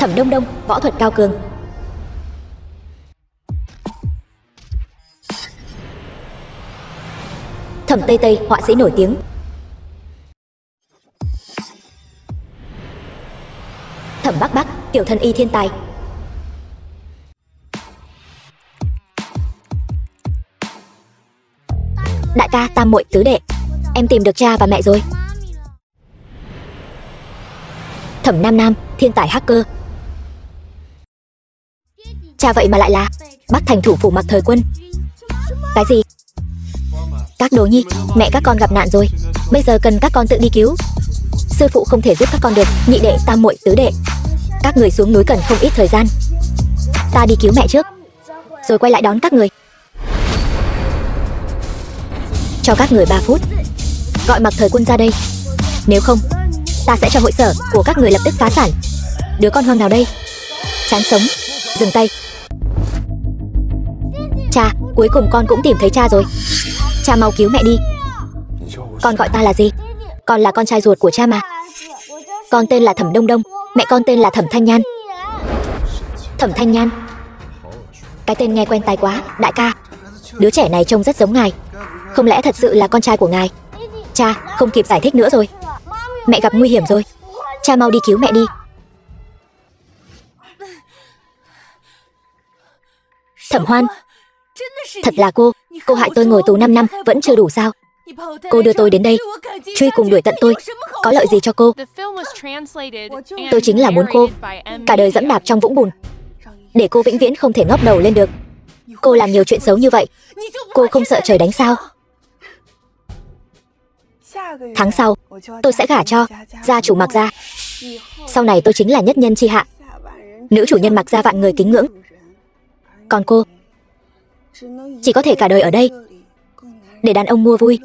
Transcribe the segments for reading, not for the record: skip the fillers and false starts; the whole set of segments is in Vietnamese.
Thẩm Đông Đông, võ thuật cao cường. Thẩm Tây Tây, họa sĩ nổi tiếng. Thẩm Bắc Bắc, tiểu thân y thiên tài. Đại ca, tam muội, tứ đệ, em tìm được cha và mẹ rồi. Thẩm Nam Nam, thiên tài hacker. Cha vậy mà lại là Bắc Thành thủ phủ Mặc Thời Quân. Cái gì? Các đồ nhi, mẹ các con gặp nạn rồi, bây giờ cần các con tự đi cứu. Sư phụ không thể giúp các con được. Nhị đệ, tam muội, tứ đệ, các người xuống núi cần không ít thời gian. Ta đi cứu mẹ trước, rồi quay lại đón các người. Cho các người 3 phút, gọi Mặc Thời Quân ra đây. Nếu không, ta sẽ cho hội sở của các người lập tức phá sản. Đứa con hoang nào đây? Chán sống, dừng tay. Cha, cuối cùng con cũng tìm thấy cha rồi. Cha mau cứu mẹ đi. Con gọi ta là gì? Con là con trai ruột của cha mà. Con tên là Thẩm Đông Đông, mẹ con tên là Thẩm Thanh Nhan. Thẩm Thanh Nhan, cái tên nghe quen tai quá. Đại ca, đứa trẻ này trông rất giống ngài. Không lẽ thật sự là con trai của ngài? Cha, không kịp giải thích nữa rồi. Mẹ gặp nguy hiểm rồi. Cha mau đi cứu mẹ đi. Thẩm Hoan, thật là cô hại tôi ngồi tù 5 năm vẫn chưa đủ sao? Cô đưa tôi đến đây, truy cùng đuổi tận tôi, có lợi gì cho cô? Tôi chính là muốn cô cả đời dẫm đạp trong vũng bùn, để cô vĩnh viễn không thể ngóc đầu lên được. Cô làm nhiều chuyện xấu như vậy, cô không sợ trời đánh sao? Tháng sau, tôi sẽ gả cho gia chủ Mặc gia. Sau này tôi chính là nhất nhân chi hạ, nữ chủ nhân Mặc gia vạn người kính ngưỡng. Còn cô chỉ có thể cả đời ở đây, để đàn ông mua vui.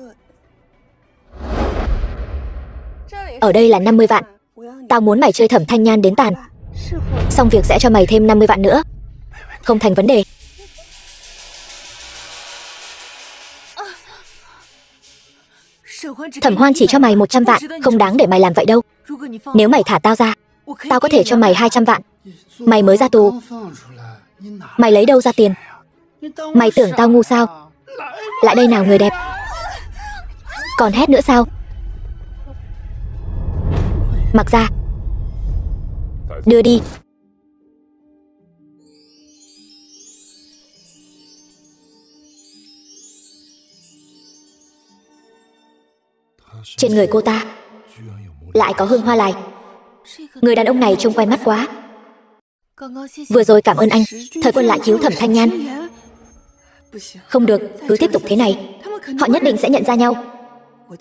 Ở đây là 50 vạn. Tao muốn mày chơi Thẩm Thanh Nhan đến tàn, xong việc sẽ cho mày thêm 50 vạn nữa. Không thành vấn đề. Thẩm Hoan chỉ cho mày 100 vạn, không đáng để mày làm vậy đâu. Nếu mày thả tao ra, tao có thể cho mày 200 vạn. Mày mới ra tù, mày lấy đâu ra tiền? Mày tưởng tao ngu sao? Lại đây nào người đẹp. Còn hét nữa sao? Mặc ra, đưa đi. Trên người cô ta lại có hương hoa lài. Người đàn ông này trông quen mắt quá. Vừa rồi cảm ơn anh, Thời Quân lại cứu Thẩm Thanh Nhan. Không được, cứ tiếp tục thế này, họ nhất định sẽ nhận ra nhau.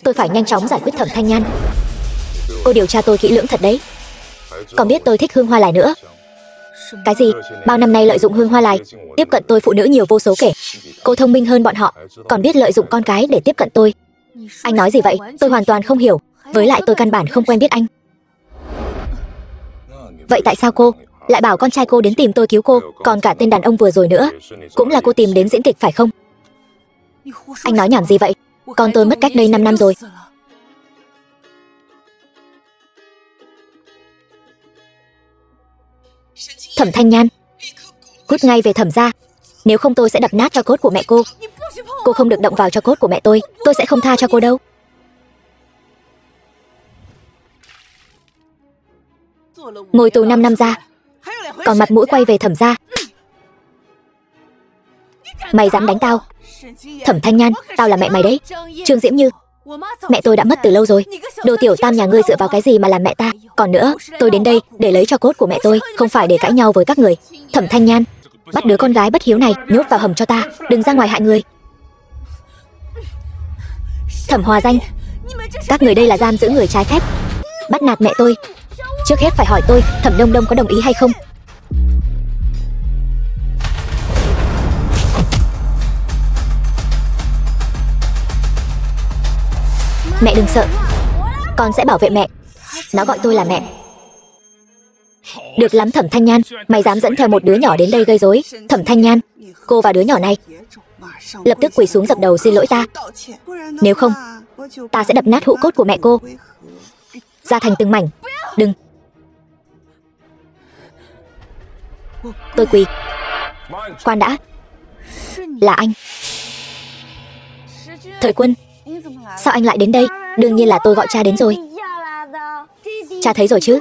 Tôi phải nhanh chóng giải quyết Thẩm Thanh Nhan. Cô điều tra tôi kỹ lưỡng thật đấy. Còn biết tôi thích hương hoa lài nữa. Cái gì? Bao năm nay lợi dụng hương hoa lài tiếp cận tôi phụ nữ nhiều vô số kể. Cô thông minh hơn bọn họ, còn biết lợi dụng con cái để tiếp cận tôi. Anh nói gì vậy? Tôi hoàn toàn không hiểu. Với lại tôi căn bản không quen biết anh. Vậy tại sao cô lại bảo con trai cô đến tìm tôi cứu cô? Còn cả tên đàn ông vừa rồi nữa, cũng là cô tìm đến diễn kịch phải không? Anh nói nhảm gì vậy? Con tôi mất cách đây 5 năm rồi. Thẩm Thanh Nhan, cút ngay về Thẩm gia, nếu không tôi sẽ đập nát tro cốt của mẹ cô. Cô không được động vào tro cốt của mẹ tôi sẽ không tha cho cô đâu. Ngồi tù 5 năm ra, còn mặt mũi quay về Thẩm gia. Mày dám đánh tao? Thẩm Thanh Nhan, tao là mẹ mày đấy. Trương Diễm Như, mẹ tôi đã mất từ lâu rồi. Đồ tiểu tam nhà ngươi dựa vào cái gì mà làm mẹ ta? Còn nữa, tôi đến đây để lấy tro cốt của mẹ tôi, không phải để cãi nhau với các người. Thẩm Thanh Nhan, bắt đứa con gái bất hiếu này nhốt vào hầm cho ta, đừng ra ngoài hại người. Thẩm Hòa Danh, các người đây là giam giữ người trái phép, bắt nạt mẹ tôi. Trước hết phải hỏi tôi, Thẩm Đông Đông có đồng ý hay không? Mẹ đừng sợ, con sẽ bảo vệ mẹ. Nó gọi tôi là mẹ. Được lắm Thẩm Thanh Nhan, mày dám dẫn theo một đứa nhỏ đến đây gây rối. Thẩm Thanh Nhan, cô và đứa nhỏ này lập tức quỳ xuống dập đầu xin lỗi ta. Nếu không, ta sẽ đập nát hũ cốt của mẹ cô ra thành từng mảnh. Đừng. Tôi quỳ. Khoan đã. Là anh. Thời Quân, sao anh lại đến đây? Đương nhiên là tôi gọi cha đến rồi. Cha thấy rồi chứ?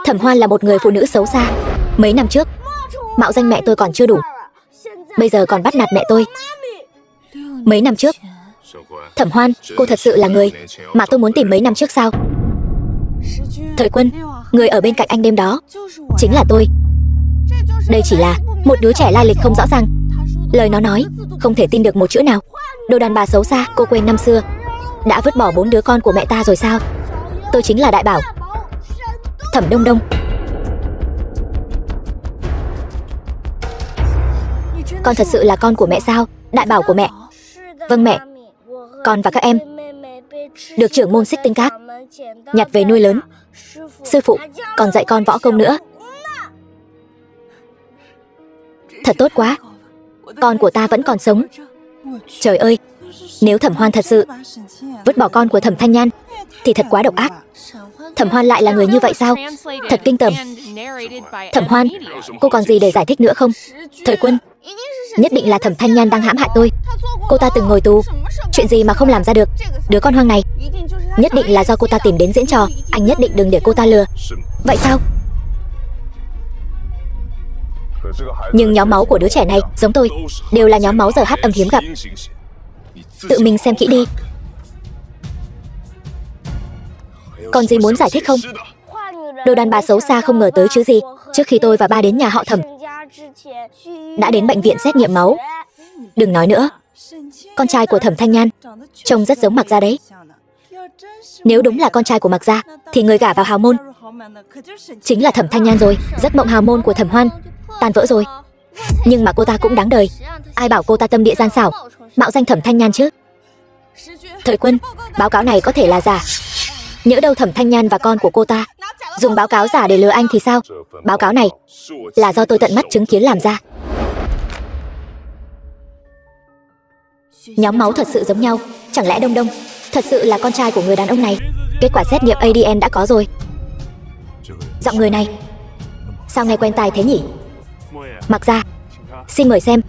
Thẩm Hoan là một người phụ nữ xấu xa. Mấy năm trước, mạo danh mẹ tôi còn chưa đủ, bây giờ còn bắt nạt mẹ tôi. Mấy năm trước, Thẩm Hoan, cô thật sự là người mà tôi muốn tìm mấy năm trước sao? Thời Quân, người ở bên cạnh anh đêm đó chính là tôi. Đây chỉ là một đứa trẻ lai lịch không rõ ràng. Lời nó nói không thể tin được một chữ nào. Đồ đàn bà xấu xa, cô quên năm xưa đã vứt bỏ 4 đứa con của mẹ ta rồi sao? Tôi chính là Đại Bảo, Thẩm Đông Đông. Con thật sự là con của mẹ sao? Đại Bảo của mẹ. Vâng mẹ. Con và các em được trưởng môn Xích Tinh Các nhặt về nuôi lớn. Sư phụ còn dạy con võ công nữa. Thật tốt quá. Con của ta vẫn còn sống. Trời ơi, nếu Thẩm Hoan thật sự vứt bỏ con của Thẩm Thanh Nhan thì thật quá độc ác. Thẩm Hoan lại là người như vậy sao? Thật kinh tởm. Thẩm Hoan, cô còn gì để giải thích nữa không? Thời Quân, nhất định là Thẩm Thanh Nhan đang hãm hại tôi. Cô ta từng ngồi tù, chuyện gì mà không làm ra được. Đứa con hoang này nhất định là do cô ta tìm đến diễn trò. Anh nhất định đừng để cô ta lừa. Vậy sao? Nhưng nhóm máu của đứa trẻ này giống tôi, đều là nhóm máu giờ âm hiếm gặp. Tự mình xem kỹ đi. Còn gì muốn giải thích không? Đồ đàn bà xấu xa không ngờ tới chứ gì. Trước khi tôi và ba đến nhà họ Thẩm, đã đến bệnh viện xét nghiệm máu. Đừng nói nữa. Con trai của Thẩm Thanh Nhan trông rất giống Mạc Gia đấy. Nếu đúng là con trai của Mạc Gia thì người gả vào hào môn chính là Thẩm Thanh Nhan rồi. Giấc mộng hào môn của Thẩm Hoan tan vỡ rồi. Nhưng mà cô ta cũng đáng đời. Ai bảo cô ta tâm địa gian xảo, mạo danh Thẩm Thanh Nhan chứ? Thời Quân, báo cáo này có thể là giả. Nhỡ đâu Thẩm Thanh Nhan và con của cô ta dùng báo cáo giả để lừa anh thì sao? Báo cáo này là do tôi tận mắt chứng kiến làm ra. Nhóm máu thật sự giống nhau. Chẳng lẽ Đông Đông thật sự là con trai của người đàn ông này? Kết quả xét nghiệm ADN đã có rồi. Giọng người này sao nghe quen tai thế nhỉ? Mặc ra, xin mời xem.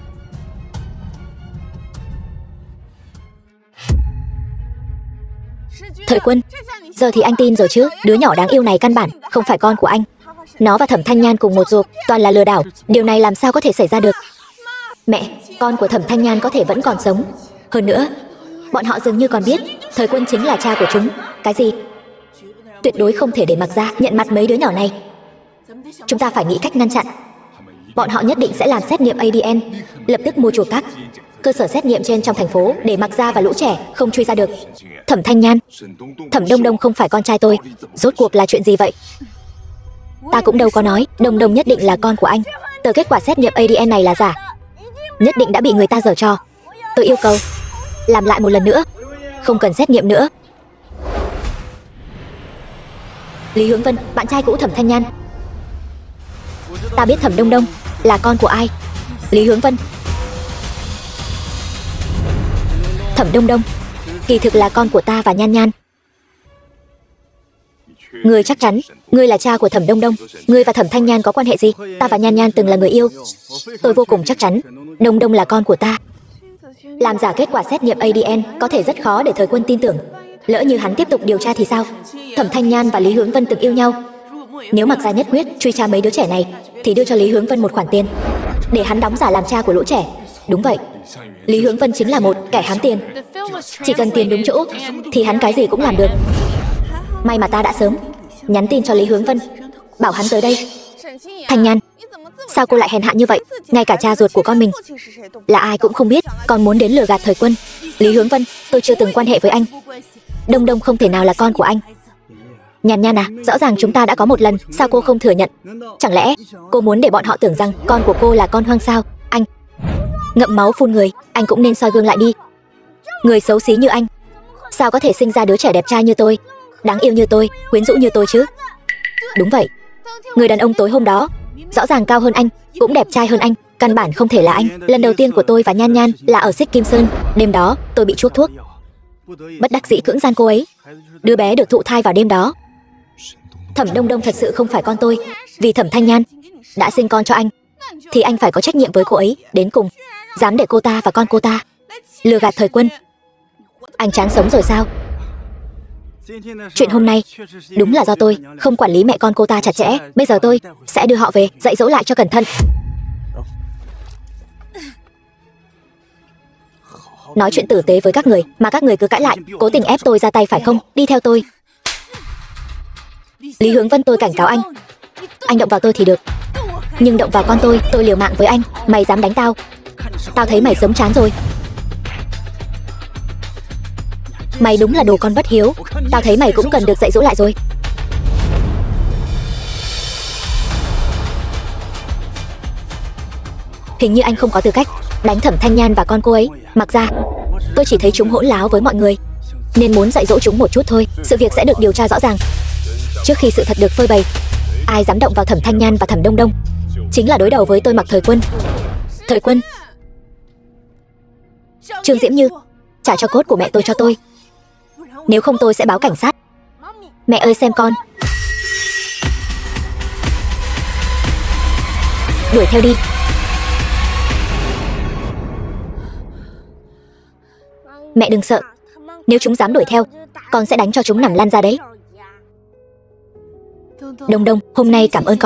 Thời Quân, giờ thì anh tin rồi chứ? Đứa nhỏ đáng yêu này căn bản không phải con của anh. Nó và Thẩm Thanh Nhan cùng một ruột, toàn là lừa đảo. Điều này làm sao có thể xảy ra được? Mẹ, con của Thẩm Thanh Nhan có thể vẫn còn sống. Hơn nữa, bọn họ dường như còn biết Thời Quân chính là cha của chúng. Cái gì? Tuyệt đối không thể để Mặc Gia nhận mặt mấy đứa nhỏ này. Chúng ta phải nghĩ cách ngăn chặn. Bọn họ nhất định sẽ làm xét nghiệm ADN, lập tức mua chuộc các cơ sở xét nghiệm trên trong thành phố để Mặc Gia và lũ trẻ không truy ra được. Thẩm Thanh Nhan, Thẩm Đông Đông không phải con trai tôi. Rốt cuộc là chuyện gì vậy? Ta cũng đâu có nói Đông Đông nhất định là con của anh. Tờ kết quả xét nghiệm ADN này là giả, nhất định đã bị người ta giở trò. Tôi yêu cầu làm lại một lần nữa, không cần xét nghiệm nữa. Lý Hướng Vân, bạn trai cũ Thẩm Thanh Nhan. Ta biết Thẩm Đông Đông là con của ai. Lý Hướng Vân, Thẩm Đông Đông kỳ thực là con của ta và Nhan Nhan. Ngươi chắc chắn ngươi là cha của Thẩm Đông Đông? Ngươi và Thẩm Thanh Nhan có quan hệ gì? Ta và Nhan Nhan từng là người yêu. Tôi vô cùng chắc chắn Đông Đông là con của ta. Làm giả kết quả xét nghiệm ADN có thể rất khó để Thời Quân tin tưởng. Lỡ như hắn tiếp tục điều tra thì sao? Thẩm Thanh Nhan và Lý Hướng Vân từng yêu nhau. Nếu Mặc Gia nhất quyết truy tra mấy đứa trẻ này thì đưa cho Lý Hướng Vân một khoản tiền để hắn đóng giả làm cha của lũ trẻ. Đúng vậy, Lý Hướng Vân chính là một kẻ hám tiền. Chỉ cần tiền đúng chỗ thì hắn cái gì cũng làm được. May mà ta đã sớm nhắn tin cho Lý Hướng Vân, bảo hắn tới đây. Thanh Nhan, sao cô lại hèn hạ như vậy? Ngay cả cha ruột của con mình là ai cũng không biết, còn muốn đến lừa gạt Thời Quân. Lý Hướng Vân, tôi chưa từng quan hệ với anh. Đông Đông không thể nào là con của anh. Nhan Nhan à, rõ ràng chúng ta đã có một lần, sao cô không thừa nhận? Chẳng lẽ cô muốn để bọn họ tưởng rằng con của cô là con hoang sao? Anh ngậm máu phun người, anh cũng nên soi gương lại đi. Người xấu xí như anh sao có thể sinh ra đứa trẻ đẹp trai như tôi, đáng yêu như tôi, quyến rũ như tôi chứ? Đúng vậy, người đàn ông tối hôm đó rõ ràng cao hơn anh, cũng đẹp trai hơn anh, căn bản không thể là anh. Lần đầu tiên của tôi và Nhan Nhan là ở Xích Kim Sơn. Đêm đó tôi bị chuốc thuốc, bất đắc dĩ cưỡng gian cô ấy. Đứa bé được thụ thai vào đêm đó. Thẩm Đông Đông thật sự không phải con tôi. Vì Thẩm Thanh Nhan đã sinh con cho anh, thì anh phải có trách nhiệm với cô ấy đến cùng. Dám để cô ta và con cô ta lừa gạt Thời Quân. Anh chán sống rồi sao? Chuyện hôm nay đúng là do tôi không quản lý mẹ con cô ta chặt chẽ. Bây giờ tôi sẽ đưa họ về, dạy dỗ lại cho cẩn thận. Nói chuyện tử tế với các người mà các người cứ cãi lại, cố tình ép tôi ra tay phải không? Đi theo tôi. Lý Hướng Vân, tôi cảnh cáo anh động vào tôi thì được, nhưng động vào con tôi liều mạng với anh. Mày dám đánh tao, tao thấy mày sống chán rồi. Mày đúng là đồ con bất hiếu. Tao thấy mày cũng cần được dạy dỗ lại rồi. Hình như anh không có tư cách đánh Thẩm Thanh Nhan và con cô ấy. Mặc ra tôi chỉ thấy chúng hỗn láo với mọi người, nên muốn dạy dỗ chúng một chút thôi. Sự việc sẽ được điều tra rõ ràng trước khi sự thật được phơi bày. Ai dám động vào Thẩm Thanh Nhan và Thẩm Đông Đông chính là đối đầu với tôi Mặc Thời Quân. Thời Quân, Trương Diễm Như, trả cho cốt của mẹ tôi cho tôi, nếu không tôi sẽ báo cảnh sát. Mẹ ơi xem con. Đuổi theo đi. Mẹ đừng sợ, nếu chúng dám đuổi theo, con sẽ đánh cho chúng nằm lăn ra đấy. Đông Đông, hôm nay cảm ơn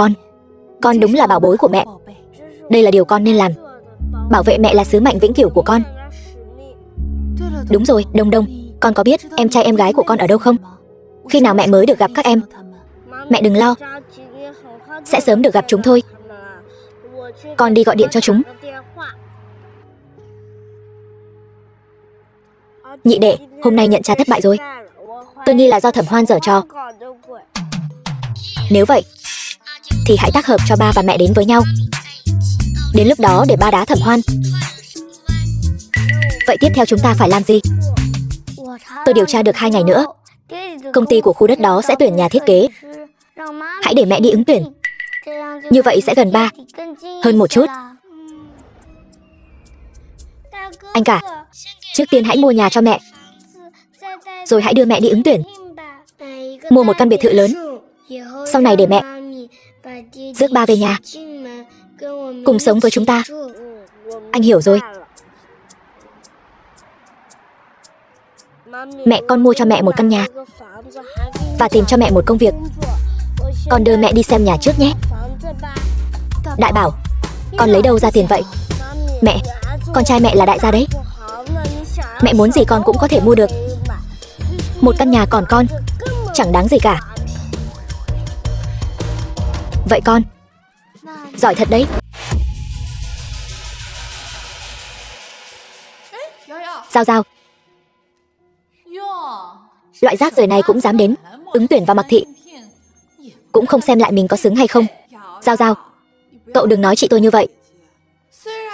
con đúng là bảo bối của mẹ. Đây là điều con nên làm. Bảo vệ mẹ là sứ mệnh vĩnh cửu của con. Đúng rồi, Đông Đông, con có biết em trai em gái của con ở đâu không? Khi nào mẹ mới được gặp các em? Mẹ đừng lo, sẽ sớm được gặp chúng thôi. Con đi gọi điện cho chúng. Nhị đệ, hôm nay nhận tra thất bại rồi. Tôi nghi là do Thẩm Hoan giở trò. Nếu vậy thì hãy tác hợp cho ba và mẹ đến với nhau. Đến lúc đó để ba đá Thẩm Hoan. Vậy tiếp theo chúng ta phải làm gì? Tôi điều tra được 2 ngày nữa, công ty của khu đất đó sẽ tuyển nhà thiết kế. Hãy để mẹ đi ứng tuyển. Như vậy sẽ gần 3 hơn một chút. Anh cả, trước tiên hãy mua nhà cho mẹ, rồi hãy đưa mẹ đi ứng tuyển. Mua một căn biệt thự lớn, sau này để mẹ rước ba về nhà, cùng sống với chúng ta. Anh hiểu rồi. Mẹ con mua cho mẹ một căn nhà và tìm cho mẹ một công việc. Con đưa mẹ đi xem nhà trước nhé. Đại Bảo, con lấy đâu ra tiền vậy? Mẹ, con trai mẹ là đại gia đấy. Mẹ muốn gì con cũng có thể mua được. Một căn nhà còn con chẳng đáng gì cả. Vậy con giỏi thật đấy. Giao Giao, loại rác rưởi này cũng dám đến ứng tuyển vào Mặc thị, cũng không xem lại mình có xứng hay không. Giao Giao, cậu đừng nói chị tôi như vậy.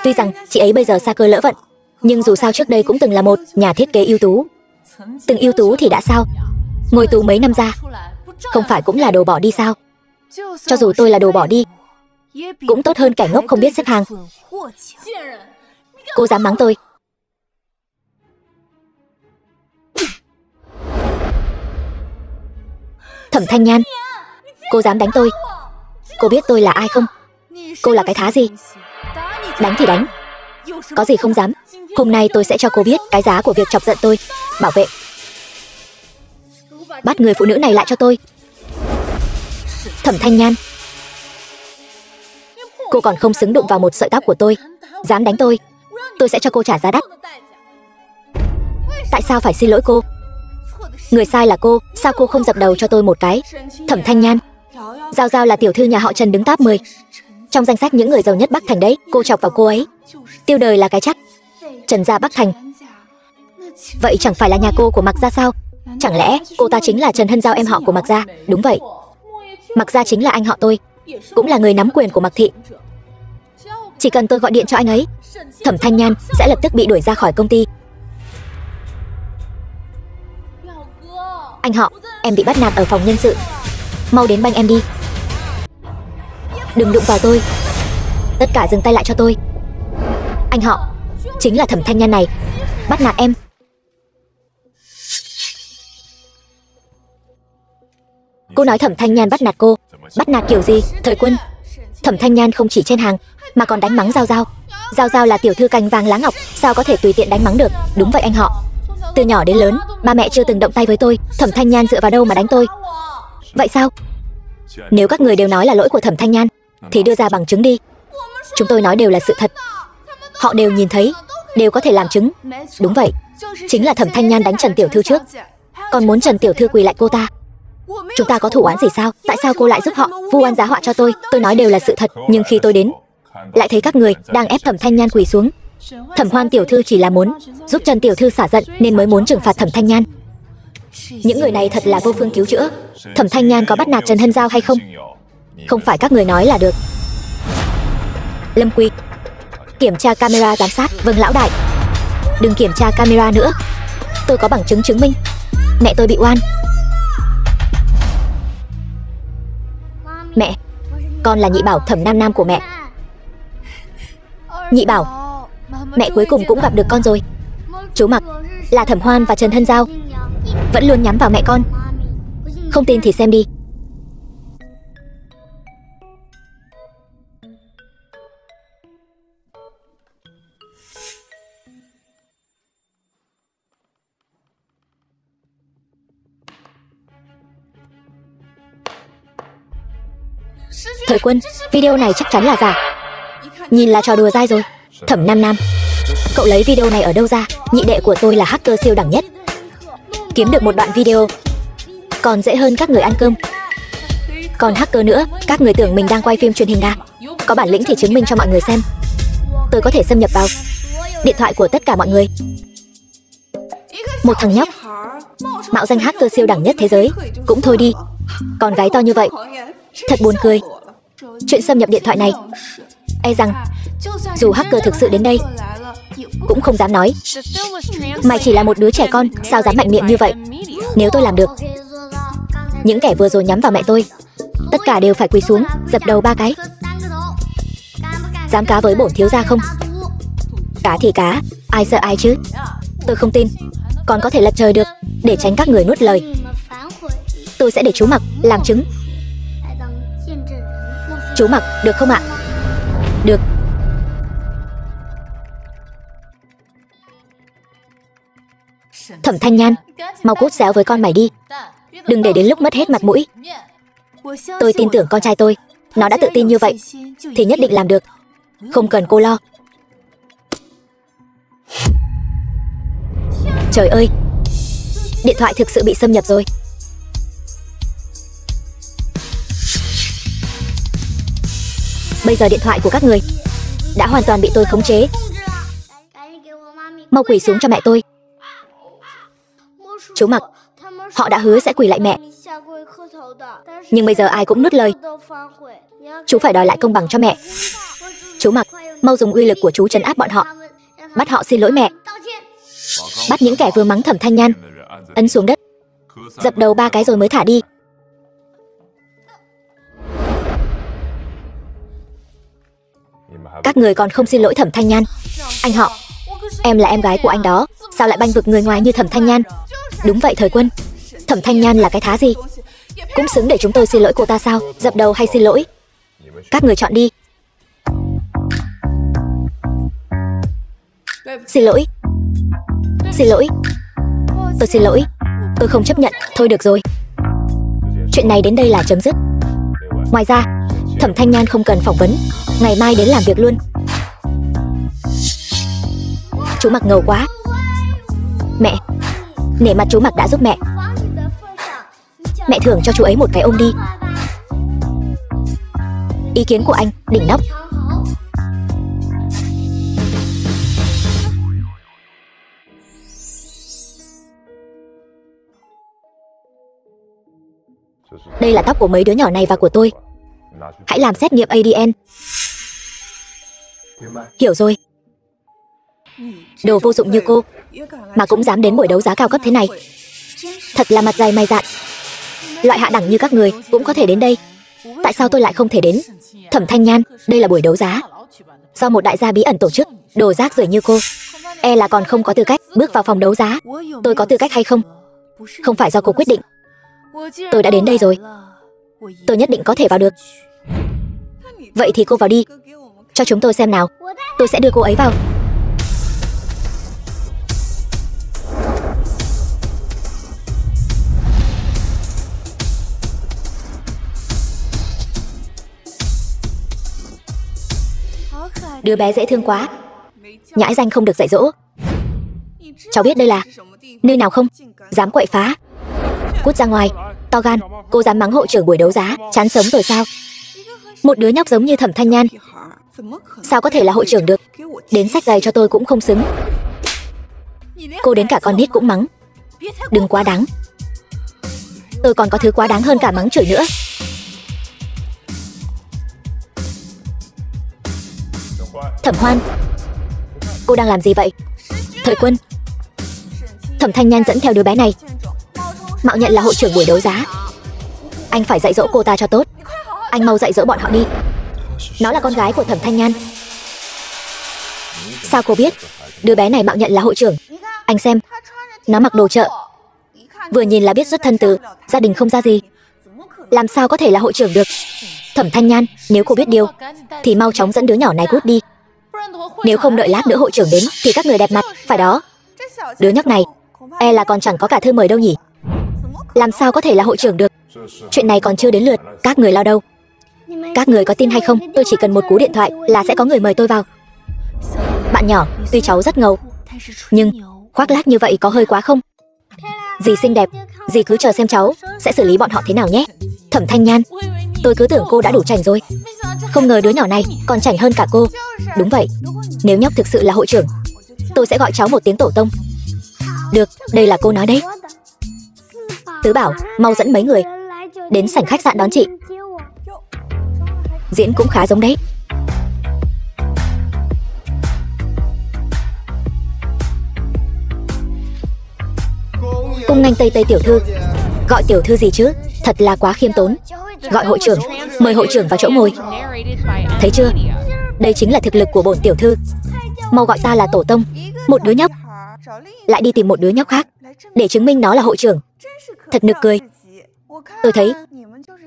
Tuy rằng chị ấy bây giờ xa cơ lỡ vận, nhưng dù sao trước đây cũng từng là một nhà thiết kế ưu tú. Từng ưu tú thì đã sao? Ngồi tù mấy năm ra, không phải cũng là đồ bỏ đi sao? Cho dù tôi là đồ bỏ đi, cũng tốt hơn kẻ ngốc không biết xếp hàng. Cô dám mắng tôi? Thẩm Thanh Nhan, cô dám đánh tôi? Cô biết tôi là ai không? Cô là cái thá gì? Đánh thì đánh, có gì không dám. Hôm nay tôi sẽ cho cô biết cái giá của việc chọc giận tôi. Bảo vệ, bắt người phụ nữ này lại cho tôi. Thẩm Thanh Nhan, cô còn không xứng đụng vào một sợi tóc của tôi. Dám đánh tôi sẽ cho cô trả giá đắt. Tại sao phải xin lỗi cô? Người sai là cô, sao cô không dập đầu cho tôi một cái? Thẩm Thanh Nhan, Giao Giao là tiểu thư nhà họ Trần đứng top 10 trong danh sách những người giàu nhất Bắc Thành đấy. Cô chọc vào cô ấy, tiêu đời là cái chắc. Trần gia Bắc Thành, vậy chẳng phải là nhà cô của Mặc gia sao? Chẳng lẽ cô ta chính là Trần Hân Giao, em họ của Mặc gia? Đúng vậy, Mặc gia chính là anh họ tôi, cũng là người nắm quyền của Mặc thị. Chỉ cần tôi gọi điện cho anh ấy, Thẩm Thanh Nhan sẽ lập tức bị đuổi ra khỏi công ty. Anh họ, em bị bắt nạt ở phòng nhân sự, mau đến banh em đi. Đừng đụng vào tôi, tất cả dừng tay lại cho tôi. Anh họ, chính là Thẩm Thanh Nhan này, bắt nạt em. Cô nói Thẩm Thanh Nhan bắt nạt cô. Bắt nạt kiểu gì, Thời Quân? Thẩm Thanh Nhan không chỉ chen hàng mà còn đánh mắng Giao Giao. Giao Giao là tiểu thư cành vàng lá ngọc, sao có thể tùy tiện đánh mắng được? Đúng vậy anh họ. Từ nhỏ đến lớn, ba mẹ chưa từng động tay với tôi. Thẩm Thanh Nhan dựa vào đâu mà đánh tôi? Vậy sao? Nếu các người đều nói là lỗi của Thẩm Thanh Nhan thì đưa ra bằng chứng đi. Chúng tôi nói đều là sự thật. Họ đều nhìn thấy, đều có thể làm chứng. Đúng vậy, chính là Thẩm Thanh Nhan đánh Trần tiểu thư trước, còn muốn Trần tiểu thư quỳ lại cô ta. Chúng ta có thủ oán gì sao? Tại sao cô lại giúp họ vu oan giá họa cho tôi? Tôi nói đều là sự thật, nhưng khi tôi đến lại thấy các người đang ép Thẩm Thanh Nhan quỳ xuống. Thẩm Hoan tiểu thư chỉ là muốn giúp Trần tiểu thư xả giận nên mới muốn trừng phạt Thẩm Thanh Nhan. Những người này thật là vô phương cứu chữa. Thẩm Thanh Nhan có bắt nạt Trần Hân Giao hay không? Không phải các người nói là được. Lâm Quy, kiểm tra camera giám sát. Vâng lão đại. Đừng kiểm tra camera nữa, tôi có bằng chứng chứng minh mẹ tôi bị oan. Mẹ, con là Nhị Bảo, Thẩm Nam Nam của mẹ. Nhị Bảo, mẹ cuối cùng cũng gặp được con rồi. Chú Mặc là Thẩm Hoan và Trần Hân Giao vẫn luôn nhắm vào mẹ con. Không tin thì xem đi. Thời Quân, video này chắc chắn là giả. Nhìn là trò đùa dai rồi. Thẩm Nam Nam, cậu lấy video này ở đâu ra? Nhị đệ của tôi là hacker siêu đẳng nhất, kiếm được một đoạn video còn dễ hơn các người ăn cơm. Còn hacker nữa, các người tưởng mình đang quay phim truyền hình à? Có bản lĩnh thì chứng minh cho mọi người xem. Tôi có thể xâm nhập vào điện thoại của tất cả mọi người. Một thằng nhóc mạo danh hacker siêu đẳng nhất thế giới cũng thôi đi, còn gái to như vậy, thật buồn cười. Chuyện xâm nhập điện thoại này e rằng dù hacker thực sự đến đây cũng không dám nói. Mày chỉ là một đứa trẻ con, sao dám mạnh miệng như vậy? Nếu tôi làm được, những kẻ vừa rồi nhắm vào mẹ tôi tất cả đều phải quỳ xuống dập đầu 3 cái. Dám cá với bổn thiếu gia không? Cá thì cá, ai sợ ai chứ? Tôi không tin còn có thể lật trời được. Để tránh các người nuốt lời, tôi sẽ để chú Mặc làm chứng. Chú Mặc, được không ạ? Được. Thẩm Thanh Nhan, mau cút xéo với con mày đi, đừng để đến lúc mất hết mặt mũi. Tôi tin tưởng con trai tôi, nó đã tự tin như vậy thì nhất định làm được, không cần cô lo. Trời ơi, điện thoại thực sự bị xâm nhập rồi. Bây giờ điện thoại của các người đã hoàn toàn bị tôi khống chế. Mau quỳ xuống cho mẹ tôi. Chú Mặc, họ đã hứa sẽ quỳ lại mẹ, nhưng bây giờ ai cũng nuốt lời. Chú phải đòi lại công bằng cho mẹ. Chú Mặc, mau dùng uy lực của chú trấn áp bọn họ, bắt họ xin lỗi mẹ. Bắt những kẻ vừa mắng Thẩm Thanh Nhan ấn xuống đất, dập đầu 3 cái rồi mới thả đi. Các người còn không xin lỗi Thẩm Thanh Nhan. Anh họ, em là em gái của anh đó, sao lại banh vực người ngoài như Thẩm Thanh Nhan? Đúng vậy Thời Quân, Thẩm Thanh Nhan là cái thá gì? Cũng xứng để chúng tôi xin lỗi cô ta sao? Dập đầu hay xin lỗi? Các người chọn đi. Xin lỗi. Xin lỗi. Tôi xin lỗi. Tôi không chấp nhận. Thôi được rồi, chuyện này đến đây là chấm dứt. Ngoài ra, Thẩm Thanh Nhan không cần phỏng vấn, ngày mai đến làm việc luôn. Chú Mặc ngầu quá. Mẹ, nể mặt chú Mặc đã giúp mẹ. Mẹ thưởng cho chú ấy một cái ôm đi. Ý kiến của anh, đỉnh nóc. Đây là tóc của mấy đứa nhỏ này và của tôi. Hãy làm xét nghiệm ADN. Hiểu rồi. Đồ vô dụng như cô mà cũng dám đến buổi đấu giá cao cấp thế này, thật là mặt dày mày dạn. Loại hạ đẳng như các người cũng có thể đến đây, tại sao tôi lại không thể đến? Thẩm Thanh Nhan, đây là buổi đấu giá do một đại gia bí ẩn tổ chức. Đồ rác rưởi như cô e là còn không có tư cách bước vào phòng đấu giá. Tôi có tư cách hay không, không phải do cô quyết định. Tôi đã đến đây rồi, tôi nhất định có thể vào được. Vậy thì cô vào đi, cho chúng tôi xem nào. Tôi sẽ đưa cô ấy vào. Đứa bé dễ thương quá, nhãi danh không được dạy dỗ. Cháu biết đây là nơi nào không? Dám quậy phá, cút ra ngoài. To gan, cô dám mắng hội trưởng buổi đấu giá, chán sống rồi sao? Một đứa nhóc giống như Thẩm Thanh Nhan sao có thể là hội trưởng được? Đến xách giày cho tôi cũng không xứng. Cô đến cả con nít cũng mắng, đừng quá đáng. Tôi còn có thứ quá đáng hơn cả mắng chửi nữa. Thẩm Hoan, cô đang làm gì vậy? Thời Quân. Thẩm Thanh Nhan dẫn theo đứa bé này mạo nhận là hội trưởng buổi đấu giá. Anh phải dạy dỗ cô ta cho tốt. Anh mau dạy dỗ bọn họ đi. Nó là con gái của Thẩm Thanh Nhan. Sao cô biết đứa bé này mạo nhận là hội trưởng? Anh xem, nó mặc đồ chợ, vừa nhìn là biết xuất thân từ gia đình không ra gì. Làm sao có thể là hội trưởng được? Thẩm Thanh Nhan, nếu cô biết điều thì mau chóng dẫn đứa nhỏ này cút đi. Nếu không đợi lát nữa hội trưởng đến thì các người đẹp mặt. Phải đó, đứa nhóc này e là còn chẳng có cả thư mời đâu nhỉ. Làm sao có thể là hội trưởng được? Chuyện này còn chưa đến lượt các người lo đâu. Các người có tin hay không, tôi chỉ cần một cú điện thoại là sẽ có người mời tôi vào. Bạn nhỏ, tuy cháu rất ngầu, nhưng khoác lác như vậy có hơi quá không? Dì xinh đẹp, dì cứ chờ xem cháu sẽ xử lý bọn họ thế nào nhé. Thẩm Thanh Nhan, tôi cứ tưởng cô đã đủ chảnh rồi, không ngờ đứa nhỏ này còn chảnh hơn cả cô. Đúng vậy, nếu nhóc thực sự là hội trưởng, tôi sẽ gọi cháu một tiếng tổ tông. Được, đây là cô nói đấy. Tứ Bảo, mau dẫn mấy người đến sảnh khách sạn đón chị. Diễn cũng khá giống đấy. Cung nghênh Tây Tây tiểu thư. Gọi tiểu thư gì chứ, thật là quá khiêm tốn. Gọi hội trưởng, mời hội trưởng vào chỗ ngồi. Thấy chưa, đây chính là thực lực của bổn tiểu thư. Mau gọi ta là tổ tông. Một đứa nhóc lại đi tìm một đứa nhóc khác để chứng minh nó là hội trưởng, thật nực cười. Tôi thấy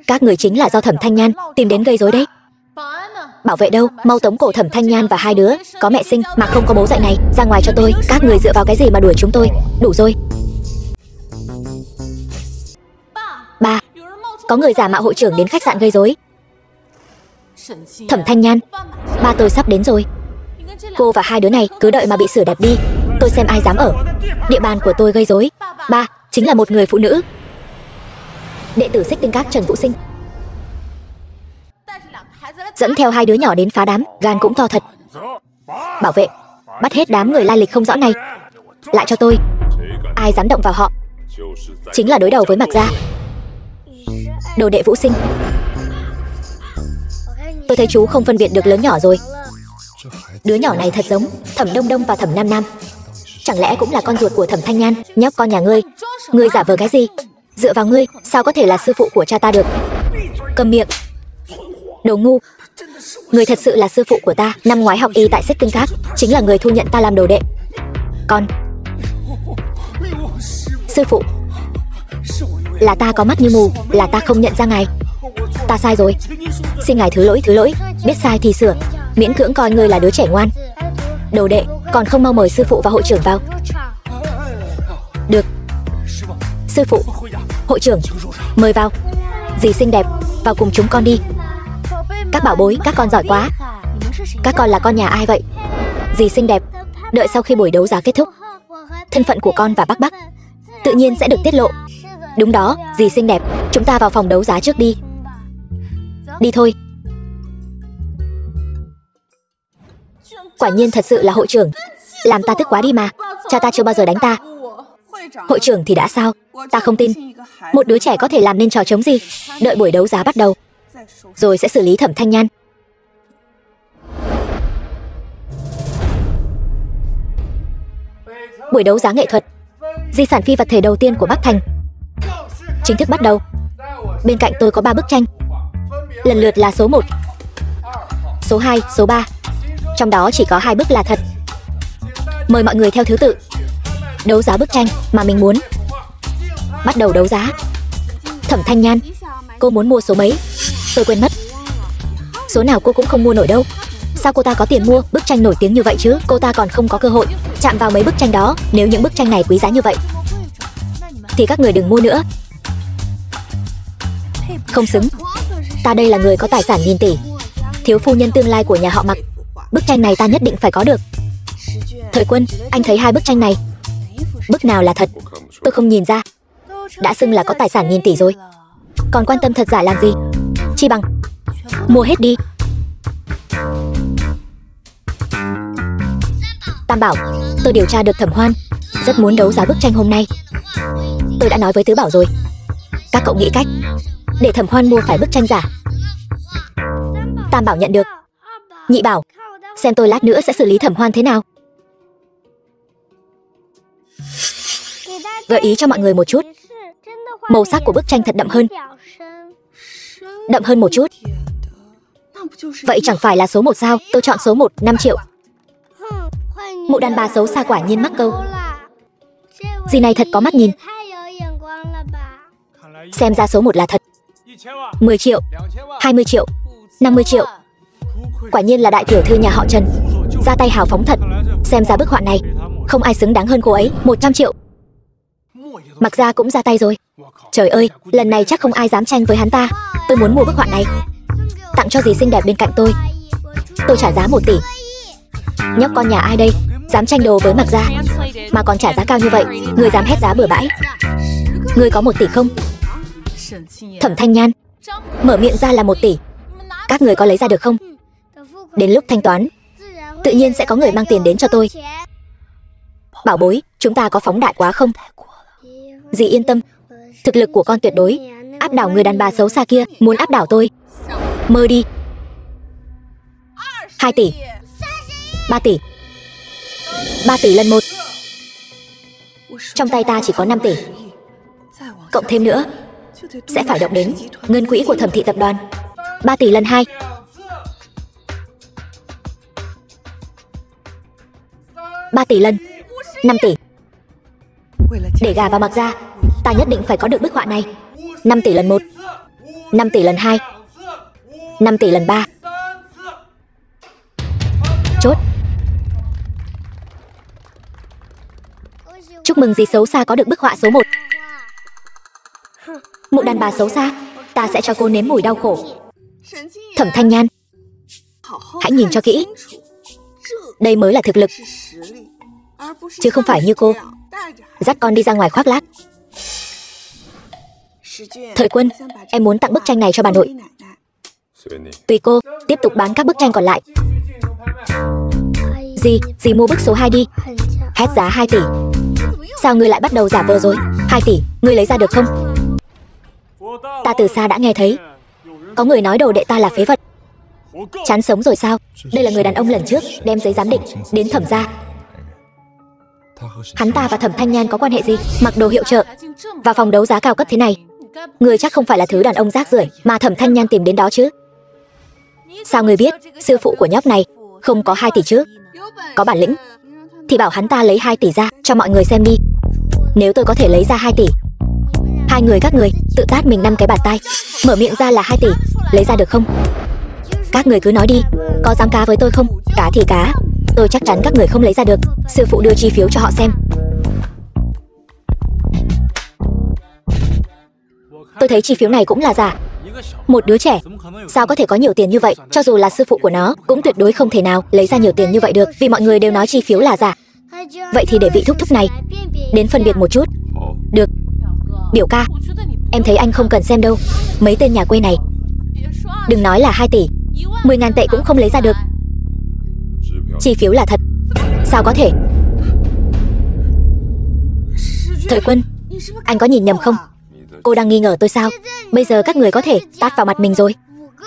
các người chính là do Thẩm Thanh Nhan tìm đến gây rối đấy. Bảo vệ đâu, mau tống cổ Thẩm Thanh Nhan và hai đứa có mẹ sinh mà không có bố dạy này ra ngoài cho tôi. Các người dựa vào cái gì mà đuổi chúng tôi? Đủ rồi. Ba, có người giả mạo hội trưởng đến khách sạn gây rối. Thẩm Thanh Nhan, ba tôi sắp đến rồi. Cô và hai đứa này cứ đợi mà bị xử đẹp đi. Tôi xem ai dám ở địa bàn của tôi gây rối. Ba, chính là một người phụ nữ, đệ tử Xích Tinh Các Trần Vũ Sinh, dẫn theo hai đứa nhỏ đến phá đám, gan cũng to thật. Bảo vệ, bắt hết đám người lai lịch không rõ này lại cho tôi. Ai dám động vào họ chính là đối đầu với Mạc Gia. Đồ đệ Vũ Sinh, tôi thấy chú không phân biệt được lớn nhỏ rồi. Đứa nhỏ này thật giống Thẩm Đông Đông và Thẩm Nam Nam. Chẳng lẽ cũng là con ruột của Thẩm Thanh Nhan? Nhóc con nhà ngươi, ngươi giả vờ cái gì? Dựa vào ngươi, sao có thể là sư phụ của cha ta được? Cầm miệng, đồ ngu. Người thật sự là sư phụ của ta, năm ngoái học y tại Xích Tinh Các, chính là người thu nhận ta làm đồ đệ. Còn sư phụ là ta có mắt như mù, là ta không nhận ra ngài. Ta sai rồi, xin ngài thứ lỗi, biết sai thì sửa, miễn cưỡng coi ngươi là đứa trẻ ngoan. Đồ đệ, còn không mau mời sư phụ và hội trưởng vào. Được, sư phụ, hội trưởng, mời vào. Dì xinh đẹp, vào cùng chúng con đi. Các bảo bối, các con giỏi quá. Các con là con nhà ai vậy? Dì xinh đẹp, đợi sau khi buổi đấu giá kết thúc, thân phận của con và bác Bắc tự nhiên sẽ được tiết lộ. Đúng đó, dì xinh đẹp, chúng ta vào phòng đấu giá trước đi. Đi thôi. Quả nhiên thật sự là hội trưởng, làm ta tức quá đi mà. Cha ta chưa bao giờ đánh ta. Hội trưởng thì đã sao? Ta không tin một đứa trẻ có thể làm nên trò trống gì. Đợi buổi đấu giá bắt đầu rồi sẽ xử lý Thẩm Thanh Nhan. Buổi đấu giá nghệ thuật di sản phi vật thể đầu tiên của Bắc Thành chính thức bắt đầu. Bên cạnh tôi có 3 bức tranh, lần lượt là số 1, số 2, số 3. Trong đó chỉ có 2 bức là thật. Mời mọi người theo thứ tự đấu giá bức tranh mà mình muốn. Bắt đầu đấu giá. Thẩm Thanh Nhan, cô muốn mua số mấy? Tôi quên mất. Số nào cô cũng không mua nổi đâu. Sao cô ta có tiền mua bức tranh nổi tiếng như vậy chứ? Cô ta còn không có cơ hội chạm vào mấy bức tranh đó. Nếu những bức tranh này quý giá như vậy thì các người đừng mua nữa. Không xứng. Ta đây là người có tài sản nghìn tỷ, thiếu phu nhân tương lai của nhà họ Mặc. Bức tranh này ta nhất định phải có được. Thời Quân, anh thấy hai bức tranh này, bức nào là thật? Tôi không nhìn ra. Đã xưng là có tài sản nghìn tỷ rồi, còn quan tâm thật giả làm gì? Chi bằng mua hết đi. Tam Bảo, tôi điều tra được Thẩm Hoan rất muốn đấu giá bức tranh hôm nay. Tôi đã nói với Tứ Bảo rồi. Các cậu nghĩ cách để Thẩm Hoan mua phải bức tranh giả. Tam Bảo nhận được. Nhị Bảo, xem tôi lát nữa sẽ xử lý Thẩm Hoan thế nào. Gợi ý cho mọi người một chút. Màu sắc của bức tranh thật đậm hơn. Đậm hơn một chút. Vậy chẳng phải là số 1 sao? Tôi chọn số 1, 5 triệu. Mụ đàn bà xấu xa quả nhiên mắc câu. Dì này thật có mắt nhìn. Xem ra số 1 là thật. 10 triệu, 20 triệu, 50 triệu. Quả nhiên là đại tiểu thư nhà họ Trần, ra tay hào phóng thật. Xem ra bức họa này không ai xứng đáng hơn cô ấy. 100 triệu. Mặc Gia cũng ra tay rồi. Trời ơi, lần này chắc không ai dám tranh với hắn ta. Tôi muốn mua bức họa này, tặng cho dì xinh đẹp bên cạnh tôi. Tôi trả giá 1 tỷ. Nhóc con nhà ai đây, dám tranh đồ với Mặc Gia mà còn trả giá cao như vậy? Người dám hét giá bừa bãi. Người có 1 tỷ không? Thẩm Thanh Nhan mở miệng ra là 1 tỷ. Các người có lấy ra được không? Đến lúc thanh toán, tự nhiên sẽ có người mang tiền đến cho tôi. Bảo bối, chúng ta có phóng đại quá không? Dì yên tâm, thực lực của con tuyệt đối áp đảo người đàn bà xấu xa kia. Muốn áp đảo tôi? Mơ đi. 2 tỷ, 3 tỷ, 3 tỷ lần 1. Trong tay ta chỉ có 5 tỷ, cộng thêm nữa sẽ phải động đến ngân quỹ của Thẩm thị tập đoàn. 3 tỷ lần 2, 3 tỷ lần 5 tỷ. Để gà vào Mặc Gia, ta nhất định phải có được bức họa này. 5 tỷ lần 1, 5 tỷ lần 2, 5 tỷ lần 3. Chốt. Chúc mừng dì xấu xa có được bức họa số 1. Mụ đàn bà xấu xa, ta sẽ cho cô nếm mùi đau khổ. Thẩm Thanh Nhan, hãy nhìn cho kỹ. Đây mới là thực lực, chứ không phải như cô dắt con đi ra ngoài khoác lác. Thời Quân, em muốn tặng bức tranh này cho bà nội. Tùy cô, tiếp tục bán các bức tranh còn lại. Dì mua bức số 2 đi. Hét giá 2 tỷ. Sao ngươi lại bắt đầu giả vờ rồi? 2 tỷ, ngươi lấy ra được không? Ta từ xa đã nghe thấy có người nói đồ đệ ta là phế vật. Chán sống rồi sao? Đây là người đàn ông lần trước đem giấy giám định đến Thẩm gia. Hắn ta và Thẩm Thanh Nhan có quan hệ gì? Mặc đồ hiệu trợ vào phòng đấu giá cao cấp thế này, người chắc không phải là thứ đàn ông rác rưởi mà Thẩm Thanh Nhan tìm đến đó chứ? Sao người biết sư phụ của nhóc này không có 2 tỷ chứ? Có bản lĩnh thì bảo hắn ta lấy 2 tỷ ra cho mọi người xem đi. Nếu tôi có thể lấy ra 2 tỷ, hai người các người tự tát mình 5 cái bạt tai. Mở miệng ra là 2 tỷ, lấy ra được không? Các người cứ nói đi, có dám cá với tôi không? Cá thì cá, tôi chắc chắn các người không lấy ra được. Sư phụ đưa chi phiếu cho họ xem. Tôi thấy chi phiếu này cũng là giả. Một đứa trẻ sao có thể có nhiều tiền như vậy? Cho dù là sư phụ của nó cũng tuyệt đối không thể nào lấy ra nhiều tiền như vậy được, vì mọi người đều nói chi phiếu là giả. Vậy thì để vị thúc thúc này đến phân biệt một chút. Được. Biểu ca, em thấy anh không cần xem đâu. Mấy tên nhà quê này đừng nói là 2 tỷ, 10.000 tệ cũng không lấy ra được. Chi phiếu là thật. Sao có thể? Thời Quân, anh có nhìn nhầm không? Cô đang nghi ngờ tôi sao? Bây giờ các người có thể tát vào mặt mình rồi.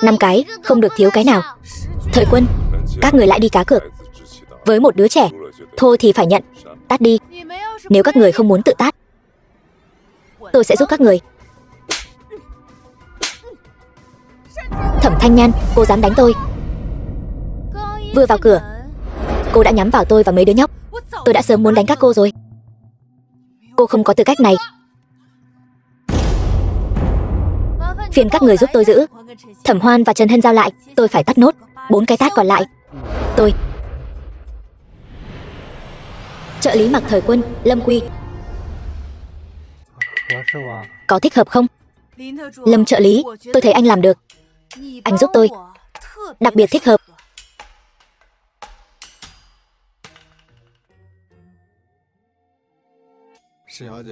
5 cái, không được thiếu cái nào. Thời Quân, các người lại đi cá cược với một đứa trẻ, thôi thì phải nhận. Tát đi. Nếu các người không muốn tự tát, tôi sẽ giúp các người. Thẩm Thanh Nhan, cô dám đánh tôi? Vừa vào cửa, cô đã nhắm vào tôi và mấy đứa nhóc. Tôi đã sớm muốn đánh các cô rồi. Cô không có tư cách này. Phiền các người giúp tôi giữ. Thẩm Hoan và Trần Hân giao lại, tôi phải tắt nốt 4 cái tát còn lại. Tôi. Trợ lý Mặc Thời Quân, Lâm Quy. Có thích hợp không? Lâm trợ lý, tôi thấy anh làm được. Anh giúp tôi. Đặc biệt thích hợp.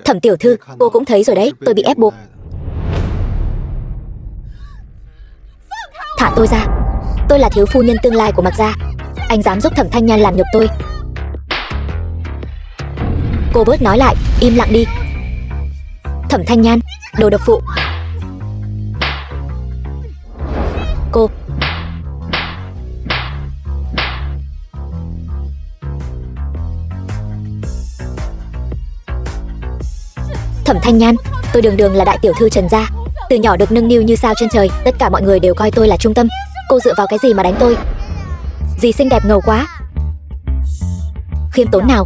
Thẩm tiểu thư, cô cũng thấy rồi đấy, tôi bị ép buộc. Thả tôi ra. Tôi là thiếu phu nhân tương lai của Mặc gia. Anh dám giúp Thẩm Thanh Nhan làm nhục tôi. Cô bớt nói lại, im lặng đi. Thẩm Thanh Nhan, đồ độc phụ. Cô. Thẩm Thanh Nhan, tôi đường đường là đại tiểu thư Trần gia, từ nhỏ được nâng niu như sao trên trời, tất cả mọi người đều coi tôi là trung tâm. Cô dựa vào cái gì mà đánh tôi? Dì xinh đẹp ngầu quá. Khiêm tốn nào.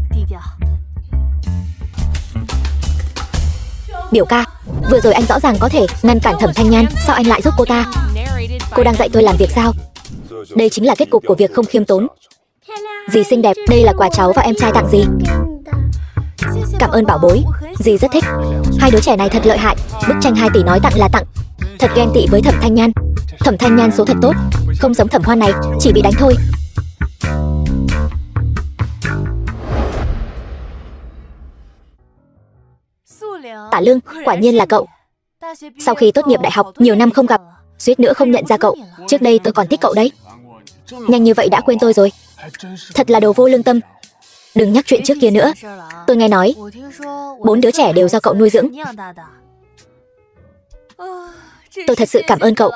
Biểu ca, vừa rồi anh rõ ràng có thể ngăn cản Thẩm Thanh Nhan, sao anh lại giúp cô ta? Cô đang dạy tôi làm việc sao? Đây chính là kết cục của việc không khiêm tốn. Dì xinh đẹp, đây là quà cháu và em trai tặng dì. Cảm ơn bảo bối, dì rất thích. Hai đứa trẻ này thật lợi hại. Bức tranh 2 tỷ nói tặng là tặng. Thật ghen tị với Thẩm Thanh Nhan. Thẩm Thanh Nhan số thật tốt, không giống Thẩm Hoan này, chỉ bị đánh thôi. Tả Lương, quả nhiên là cậu. Sau khi tốt nghiệp đại học, nhiều năm không gặp, suýt nữa không nhận ra cậu. Trước đây tôi còn thích cậu đấy. Nhanh như vậy đã quên tôi rồi. Thật là đồ vô lương tâm. Đừng nhắc chuyện trước kia nữa. Tôi nghe nói 4 đứa trẻ đều do cậu nuôi dưỡng. Tôi thật sự cảm ơn cậu.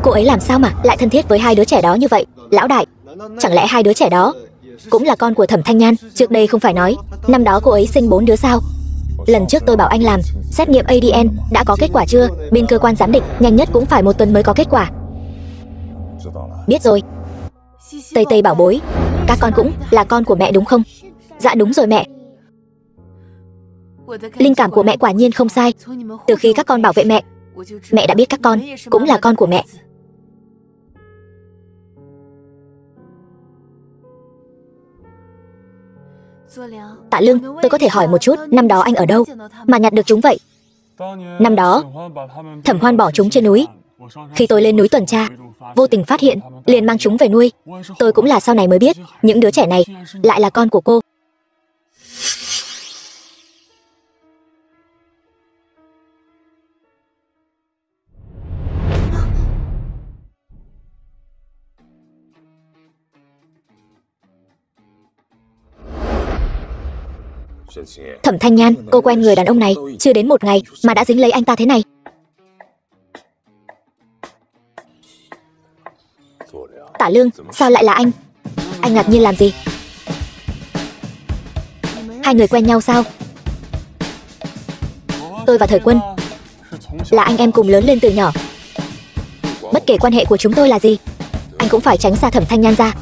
Cô ấy làm sao mà lại thân thiết với 2 đứa trẻ đó như vậy? Lão đại, chẳng lẽ 2 đứa trẻ đó cũng là con của Thẩm Thanh Nhan? Trước đây không phải nói năm đó cô ấy sinh 4 đứa sao? Lần trước tôi bảo anh làm xét nghiệm ADN, đã có kết quả chưa? Bên cơ quan giám định nhanh nhất cũng phải 1 tuần mới có kết quả. Biết rồi. Tây Tây bảo bối, các con cũng là con của mẹ đúng không? Dạ đúng rồi mẹ. Linh cảm của mẹ quả nhiên không sai. Từ khi các con bảo vệ mẹ đã biết các con cũng là con của mẹ. Tạ Lương, tôi có thể hỏi một chút, năm đó anh ở đâu mà nhặt được chúng vậy? Năm đó, Thẩm Hoan bỏ chúng trên núi. Khi tôi lên núi tuần tra, vô tình phát hiện, liền mang chúng về nuôi. Tôi cũng là sau này mới biết, những đứa trẻ này lại là con của cô. Thẩm Thanh Nhan, cô quen người đàn ông này chưa đến 1 ngày mà đã dính lấy anh ta thế này. Tả Lương, sao lại là anh? Anh ngạc nhiên làm gì? Hai người quen nhau sao? Tôi và Thời Quân là anh em cùng lớn lên từ nhỏ. Bất kể quan hệ của chúng tôi là gì, anh cũng phải tránh xa Thẩm Thanh Nhan ra.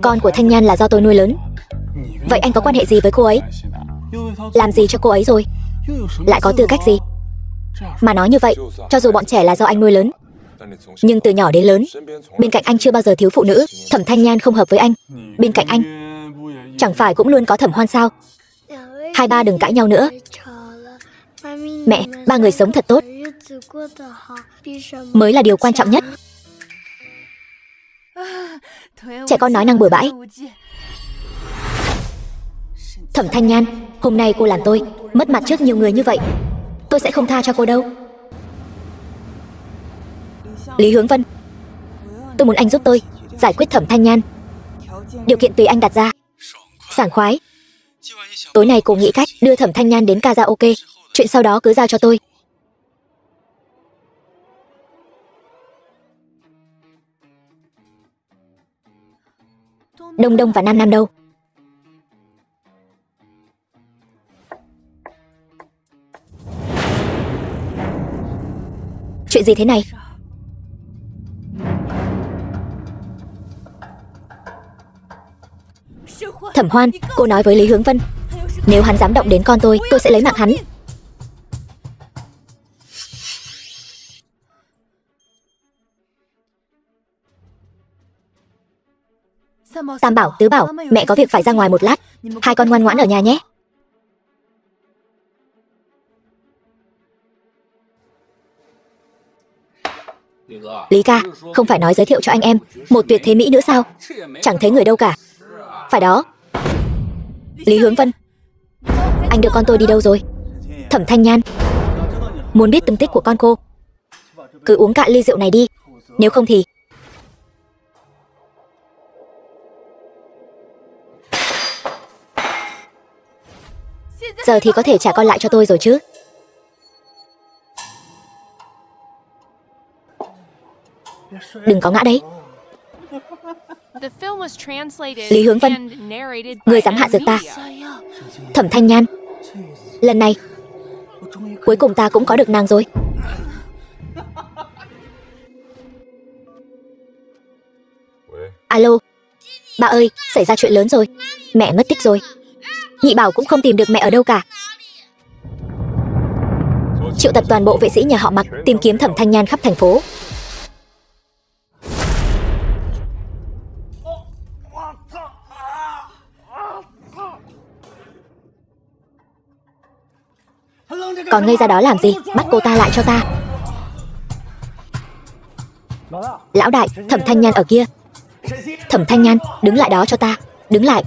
Con của Thanh Nhan là do tôi nuôi lớn. Vậy anh có quan hệ gì với cô ấy? Làm gì cho cô ấy rồi? Lại có tư cách gì mà nói như vậy? Cho dù bọn trẻ là do anh nuôi lớn, nhưng từ nhỏ đến lớn, bên cạnh anh chưa bao giờ thiếu phụ nữ. Thẩm Thanh Nhan không hợp với anh, bên cạnh anh chẳng phải cũng luôn có Thẩm Hoan sao? Hai ba đừng cãi nhau nữa. Mẹ, 3 người sống thật tốt mới là điều quan trọng nhất. Trẻ con nói năng bừa bãi. Thẩm Thanh Nhan, hôm nay cô làm tôi mất mặt trước nhiều người như vậy. Tôi sẽ không tha cho cô đâu. Lý Hướng Vân, tôi muốn anh giúp tôi giải quyết Thẩm Thanh Nhan. Điều kiện tùy anh đặt ra. Sảng khoái. Tối nay cô nghĩ cách đưa Thẩm Thanh Nhan đến karaoke. Chuyện sau đó cứ giao cho tôi. Đông Đông và Nam Nam đâu? Chuyện gì thế này? Thẩm Hoan, cô nói với Lý Hướng Vân Nếu hắn dám động đến con tôi sẽ lấy mạng hắn. Tam bảo, tứ bảo, mẹ có việc phải ra ngoài một lát. Hai con ngoan ngoãn ở nhà nhé. Lý ca, không phải nói giới thiệu cho anh em một tuyệt thế mỹ nữa sao? Chẳng thấy người đâu cả. Phải đó. Lý Hướng Vân, anh đưa con tôi đi đâu rồi? Thẩm Thanh Nhan muốn biết tung tích của con cô. Cứ uống cạn ly rượu này đi, nếu không thì... Giờ thì có thể trả con lại cho tôi rồi chứ? Đừng có ngã đấy. Lý Hướng Vân, người dám hạ dược ta. Thẩm Thanh Nhan, lần này cuối cùng ta cũng có được nàng rồi. Alo, ba ơi, xảy ra chuyện lớn rồi. Mẹ mất tích rồi. Nhị bảo cũng không tìm được mẹ ở đâu cả. Triệu tập toàn bộ vệ sĩ nhà họ Mạc tìm kiếm Thẩm Thanh Nhan khắp thành phố. Còn ngây ra đó làm gì? Bắt cô ta lại cho ta. Lão đại, Thẩm Thanh Nhan ở kia. Thẩm Thanh Nhan, đứng lại đó cho ta. Đứng lại.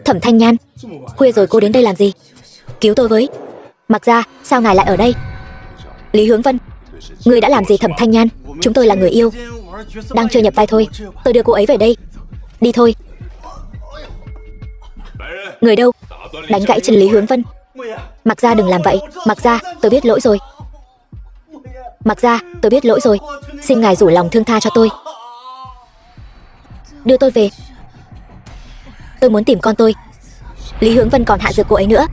Thẩm Thanh Nhan, khuya rồi cô đến đây làm gì? Cứu tôi với. Mặc ra, sao ngài lại ở đây? Lý Hướng Vân, người đã làm gì Thẩm Thanh Nhan? Chúng tôi là người yêu, đang chơi nhập vai thôi. Tôi đưa cô ấy về đây. Đi thôi. Người đâu? Đánh gãy chân Lý Hướng Vân. Mặc ra đừng làm vậy. Mặc ra, tôi biết lỗi rồi. Mặc ra, tôi biết lỗi rồi. Xin ngài rủ lòng thương tha cho tôi. Đưa tôi về. Tôi muốn tìm con tôi. Lý Hướng Vân còn hạ dược cô ấy nữa.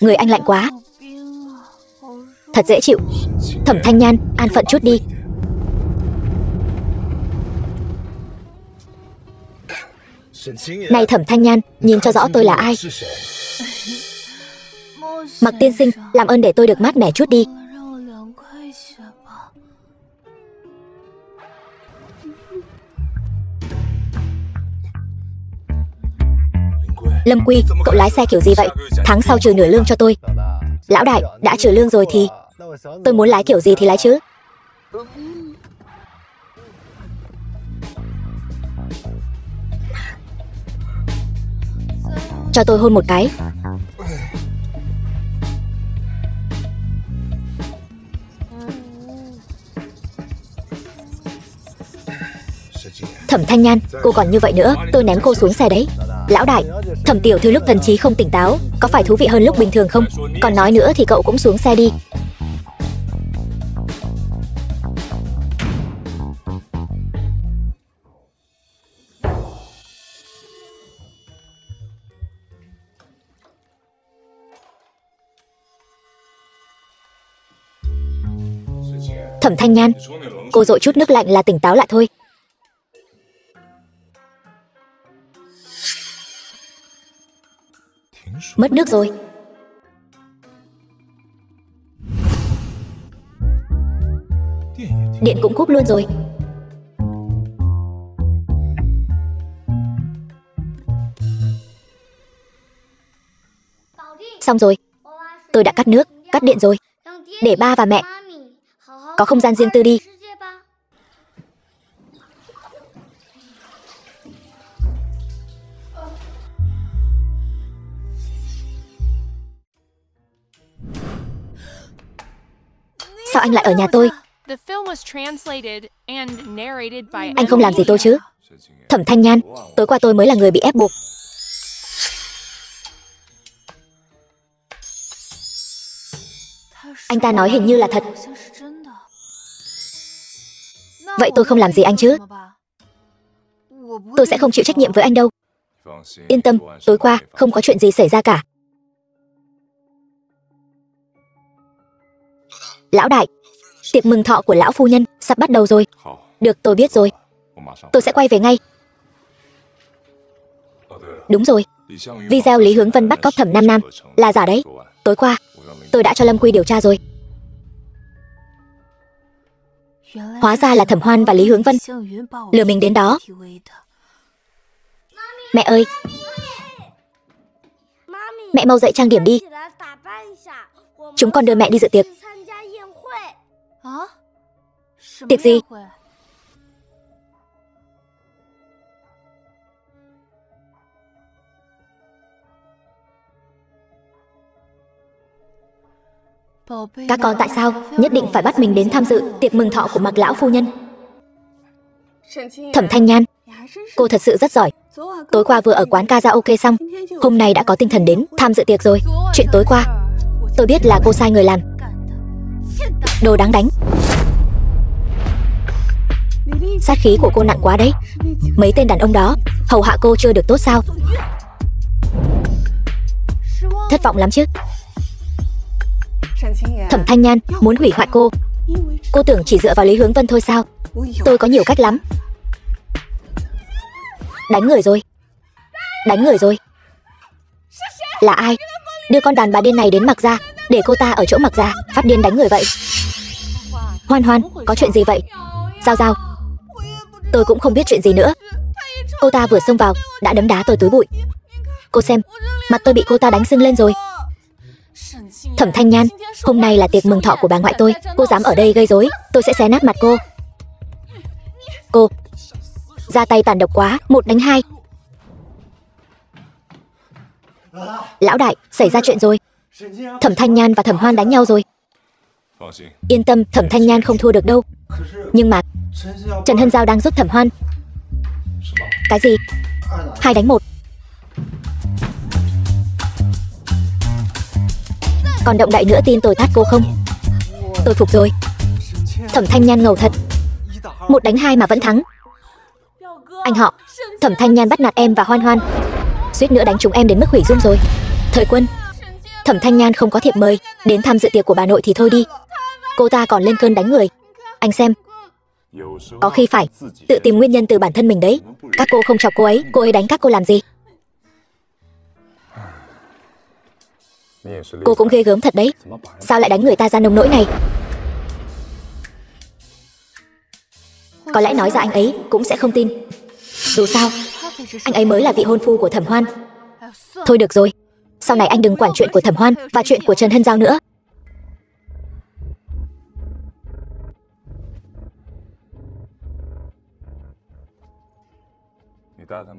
Người anh lạnh quá. Thật dễ chịu. Thẩm Thanh Nhan, an phận chút đi. Này Thẩm Thanh Nhan, nhìn cho rõ tôi là ai. Mặc tiên sinh, làm ơn để tôi được mát mẻ chút đi. Lâm Quy, cậu lái xe kiểu gì vậy? Tháng sau trừ nửa lương cho tôi. Lão đại, đã trừ lương rồi thì tôi muốn lái kiểu gì thì lái chứ. Cho tôi hôn một cái. Thẩm Thanh Nhan, cô còn như vậy nữa, tôi ném cô xuống xe đấy. Lão đại, Thẩm tiểu thư lúc thần trí không tỉnh táo, có phải thú vị hơn lúc bình thường không? Còn nói nữa thì cậu cũng xuống xe đi. Thẩm Thanh Nhan, cô dội chút nước lạnh là tỉnh táo lại thôi. Mất nước rồi. Điện cũng cúp luôn rồi. Xong rồi. Tôi đã cắt nước, cắt điện rồi. Để ba và mẹ có không gian riêng tư đi. Sao anh lại ở nhà tôi? Anh không làm gì tôi chứ? Thẩm Thanh Nhan, tối qua tôi mới là người bị ép buộc. Anh ta nói hình như là thật. Vậy tôi không làm gì anh chứ? Tôi sẽ không chịu trách nhiệm với anh đâu. Yên tâm, tối qua không có chuyện gì xảy ra cả. Lão đại, tiệc mừng thọ của lão phu nhân sắp bắt đầu rồi. Được, tôi biết rồi. Tôi sẽ quay về ngay. Đúng rồi, video Lý Hướng Vân bắt cóc Thẩm Nam Nam là giả đấy. Tối qua, tôi đã cho Lâm Quy điều tra rồi. Hóa ra là Thẩm Hoan và Lý Hướng Vân lừa mình đến đó. Mẹ ơi, mẹ mau dậy trang điểm đi. Chúng con đưa mẹ đi dự tiệc. Tiệc gì? Các con tại sao nhất định phải bắt mình đến tham dự tiệc mừng thọ của Mạc lão phu nhân? Thẩm Thanh Nhan, cô thật sự rất giỏi. Tối qua vừa ở quán karaoke xong, hôm nay đã có tinh thần đến tham dự tiệc rồi. Chuyện tối qua, tôi biết là cô sai người làm. Đồ đáng đánh. Sát khí của cô nặng quá đấy. Mấy tên đàn ông đó hầu hạ cô chưa được tốt sao? Thất vọng lắm chứ. Thẩm Thanh Nhan muốn hủy hoại cô. Cô tưởng chỉ dựa vào Lý Hướng Vân thôi sao? Tôi có nhiều cách lắm. Đánh người rồi. Đánh người rồi. Là ai đưa con đàn bà điên này đến Mạc gia, để cô ta ở chỗ Mạc gia phát điên đánh người vậy? Hoan Hoan, có chuyện gì vậy? Giao Giao, tôi cũng không biết chuyện gì nữa. Cô ta vừa xông vào đã đấm đá tôi túi bụi. Cô xem, mặt tôi bị cô ta đánh sưng lên rồi. Thẩm Thanh Nhan, hôm nay là tiệc mừng thọ của bà ngoại tôi. Cô dám ở đây gây rối, tôi sẽ xé nát mặt cô. Cô ra tay tàn độc quá, 1 đánh 2. Lão đại, xảy ra chuyện rồi. Thẩm Thanh Nhan và Thẩm Hoan đánh nhau rồi. Yên tâm, Thẩm Thanh Nhan không thua được đâu. Nhưng mà Trần Hân Giao đang giúp Thẩm Hoan. Cái gì? 2 đánh 1. Còn động đậy nữa tin tôi tát cô không? Tôi phục rồi. Thẩm Thanh Nhan ngầu thật. 1 đánh 2 mà vẫn thắng. Anh họ, Thẩm Thanh Nhan bắt nạt em và Hoan Hoan, suýt nữa đánh chúng em đến mức hủy dung rồi. Thời Quân, Thẩm Thanh Nhan không có thiệp mời đến tham dự tiệc của bà nội thì thôi đi. Cô ta còn lên cơn đánh người. Anh xem, có khi phải tự tìm nguyên nhân từ bản thân mình đấy. Các cô không chọc cô ấy đánh các cô làm gì? Cô cũng ghê gớm thật đấy. Sao lại đánh người ta ra nông nỗi này? Có lẽ nói ra anh ấy cũng sẽ không tin. Dù sao, anh ấy mới là vị hôn phu của Thẩm Hoan. Thôi được rồi, sau này anh đừng quản chuyện của Thẩm Hoan và chuyện của Trần Hân Giao nữa.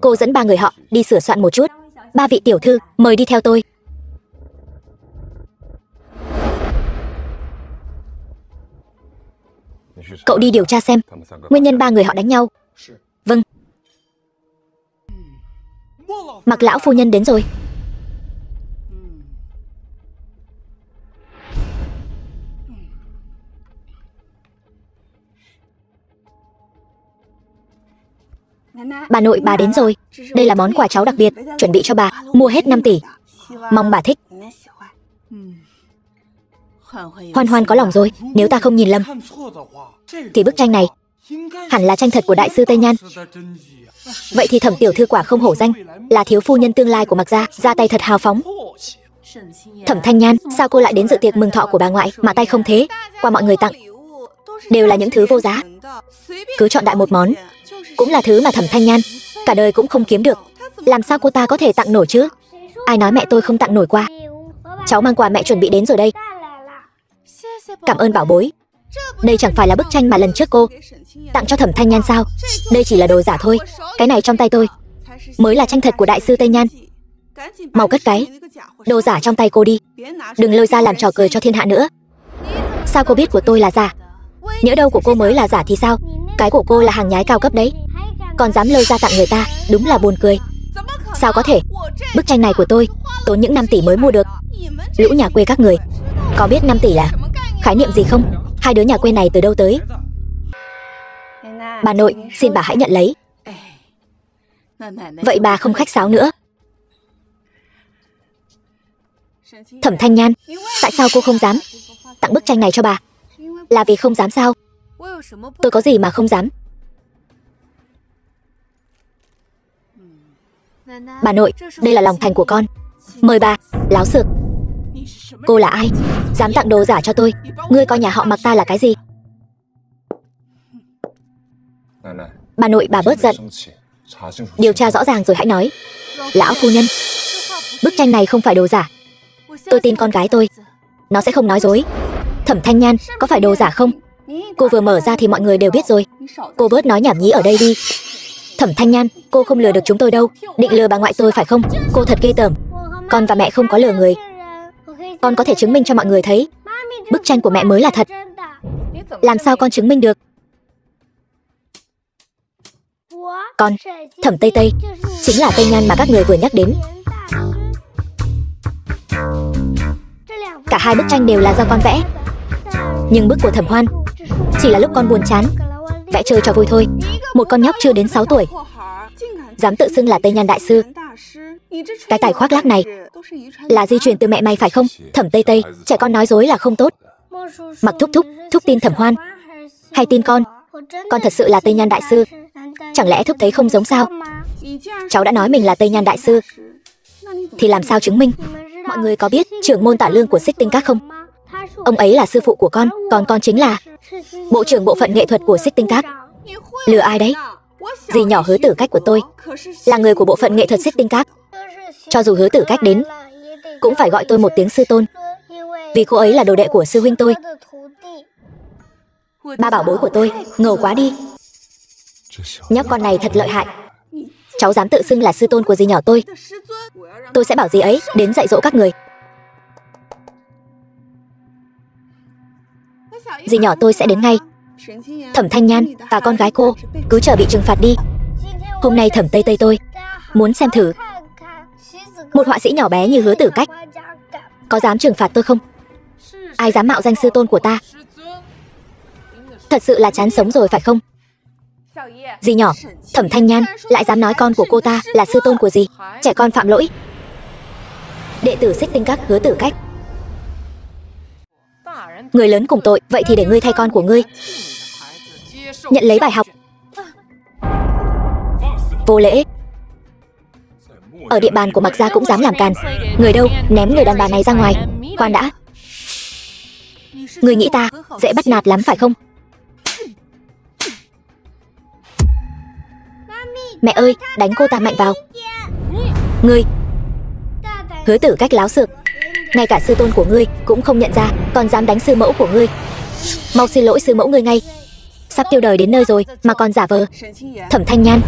Cô dẫn 3 người họ đi sửa soạn một chút. 3 vị tiểu thư mời đi theo tôi. Cậu đi điều tra xem nguyên nhân 3 người họ đánh nhau. Vâng. Mạc lão phu nhân đến rồi. Bà nội, bà đến rồi. Đây là món quà cháu đặc biệt chuẩn bị cho bà, mua hết 5 tỷ. Mong bà thích. Hoan Hoan có lòng rồi. Nếu ta không nhìn lầm thì bức tranh này hẳn là tranh thật của đại sư Tây Nhan. Vậy thì Thẩm tiểu thư quả không hổ danh là thiếu phu nhân tương lai của Mạc gia, ra tay thật hào phóng. Thẩm Thanh Nhan, sao cô lại đến dự tiệc mừng thọ của bà ngoại mà tay không thế? Qua mọi người tặng đều là những thứ vô giá, cứ chọn đại một món cũng là thứ mà Thẩm Thanh Nhan cả đời cũng không kiếm được. Làm sao cô ta có thể tặng nổi chứ? Ai nói mẹ tôi không tặng nổi qua? Cháu mang quà mẹ chuẩn bị đến rồi đây. Cảm ơn bảo bối. Đây chẳng phải là bức tranh mà lần trước cô tặng cho Thẩm Thanh Nhan sao? Đây chỉ là đồ giả thôi. Cái này trong tay tôi mới là tranh thật của đại sư Tây Nhan. Mau cất cái đồ giả trong tay cô đi, đừng lôi ra làm trò cười cho thiên hạ nữa. Sao cô biết của tôi là giả? Nhỡ đâu của cô mới là giả thì sao? Cái của cô là hàng nhái cao cấp đấy, còn dám lôi ra tặng người ta, đúng là buồn cười. Sao có thể? Bức tranh này của tôi tốn những 5 tỷ mới mua được. Lũ nhà quê các người có biết 5 tỷ là khái niệm gì không? Hai đứa nhà quê này từ đâu tới? Bà nội, xin bà hãy nhận lấy. Vậy bà không khách sáo nữa. Thẩm Thanh Nhan, tại sao cô không dám tặng bức tranh này cho bà? Là vì không dám sao? Tôi có gì mà không dám? Bà nội, đây là lòng thành của con. Mời bà. Láo xược. Cô là ai? Dám tặng đồ giả cho tôi? Ngươi coi nhà họ Mạc ta là cái gì? Bà nội, bà bớt giận. Điều tra rõ ràng rồi hãy nói. Lão phu nhân, bức tranh này không phải đồ giả. Tôi tin con gái tôi, nó sẽ không nói dối. Thẩm Thanh Nhan, có phải đồ giả không? Cô vừa mở ra thì mọi người đều biết rồi. Cô bớt nói nhảm nhí ở đây đi. Thẩm Thanh Nhan, cô không lừa được chúng tôi đâu. Định lừa bà ngoại tôi phải không? Cô thật ghê tởm. Con và mẹ không có lừa người. Con có thể chứng minh cho mọi người thấy bức tranh của mẹ mới là thật. Làm sao con chứng minh được? Con, Thẩm Tây Tây, chính là Tây Nhan mà các người vừa nhắc đến. Cả hai bức tranh đều là do con vẽ. Nhưng bức của Thẩm Hoan chỉ là lúc con buồn chán, vẽ chơi cho vui thôi. Một con nhóc chưa đến 6 tuổi dám tự xưng là Tây Nhan đại sư. Cái tài khoác lác này là di truyền từ mẹ mày phải không? Thẩm Tây Tây, trẻ con nói dối là không tốt. Mặc thúc thúc tin Thẩm Hoan hay tin con? Con thật sự là Tây Nhan đại sư. Chẳng lẽ thúc thấy không giống sao? Cháu đã nói mình là Tây Nhan đại sư thì làm sao chứng minh? Mọi người có biết trưởng môn Tả Lương của Xích Tinh Các không? Ông ấy là sư phụ của con, còn con chính là bộ trưởng bộ phận nghệ thuật của Xích Tinh Các. Lừa ai đấy? Dì nhỏ Hứa Tử Cách của tôi là người của bộ phận nghệ thuật Xích Tinh Các. Cho dù Hứa Tử Cách đến cũng phải gọi tôi một tiếng sư tôn, vì cô ấy là đồ đệ của sư huynh tôi. Ba bảo bối của tôi, ngầu quá đi. Nhóc con này thật lợi hại. Cháu dám tự xưng là sư tôn của dì nhỏ tôi. Tôi sẽ bảo dì ấy đến dạy dỗ các người. Dì nhỏ tôi sẽ đến ngay. Thẩm Thanh Nhan và con gái cô cứ chờ bị trừng phạt đi. Hôm nay Thẩm Tây Tây tôi muốn xem thử một họa sĩ nhỏ bé như Hứa Tử Cách có dám trừng phạt tôi không? Ai dám mạo danh sư tôn của ta? Thật sự là chán sống rồi phải không? Dì nhỏ, Thẩm Thanh Nhan lại dám nói con của cô ta là sư tôn của dì. Trẻ con phạm lỗi. Đệ tử Xích Tinh Các Hứa Tử Cách, người lớn cùng tội, vậy thì để ngươi thay con của ngươi nhận lấy bài học. Vô lễ. Ở địa bàn của Mạc gia cũng dám làm càn. Người đâu, ném người đàn bà này ra ngoài. Khoan đã, ngươi nghĩ ta dễ bắt nạt lắm phải không? Mẹ ơi, đánh cô ta mạnh vào. Ngươi, Hứa Tử Cách láo xược, ngay cả sư tôn của ngươi cũng không nhận ra, còn dám đánh sư mẫu của ngươi. Mau xin lỗi sư mẫu ngươi ngay. Sắp tiêu đời đến nơi rồi mà còn giả vờ. Thẩm Thanh Nhan,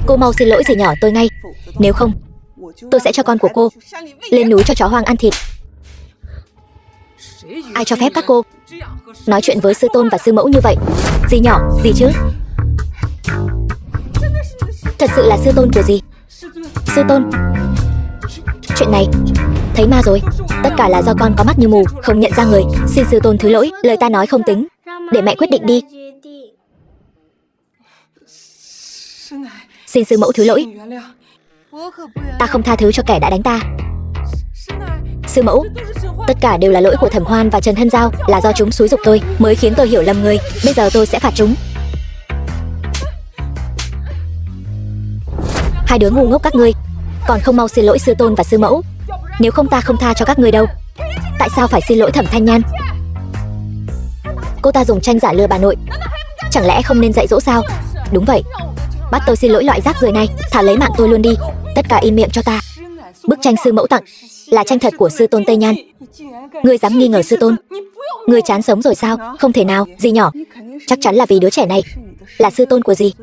cô mau xin lỗi dì nhỏ tôi ngay. Nếu không, tôi sẽ cho con của cô lên núi cho chó hoang ăn thịt. Ai cho phép các cô nói chuyện với sư tôn và sư mẫu như vậy? Dì nhỏ, gì chứ? Thật sự là sư tôn của dì. Sư tôn? Chuyện này thấy ma rồi. Tất cả là do con có mắt như mù, không nhận ra người. Xin sư tôn thứ lỗi, lời ta nói không tính. Để mẹ quyết định đi. Xin sư mẫu thứ lỗi. Ta không tha thứ cho kẻ đã đánh ta. Sư mẫu, tất cả đều là lỗi của Thẩm Hoan và Trần Hân Giao. Là do chúng xúi giục tôi mới khiến tôi hiểu lầm người. Bây giờ tôi sẽ phạt chúng. Hai đứa ngu ngốc các ngươi còn không mau xin lỗi sư tôn và sư mẫu. Nếu không ta không tha cho các ngươi đâu. Tại sao phải xin lỗi Thẩm Thanh Nhan? Cô ta dùng tranh giả lừa bà nội, chẳng lẽ không nên dạy dỗ sao? Đúng vậy. Bắt tôi xin lỗi loại rác rưởi này, thả lấy mạng tôi luôn đi. Tất cả im miệng cho ta. Bức tranh sư mẫu tặng là tranh thật của sư tôn Tây Nhan. Ngươi dám nghi ngờ sư tôn? Ngươi chán sống rồi sao? Không thể nào, dì nhỏ. Chắc chắn là vì đứa trẻ này là sư tôn của dì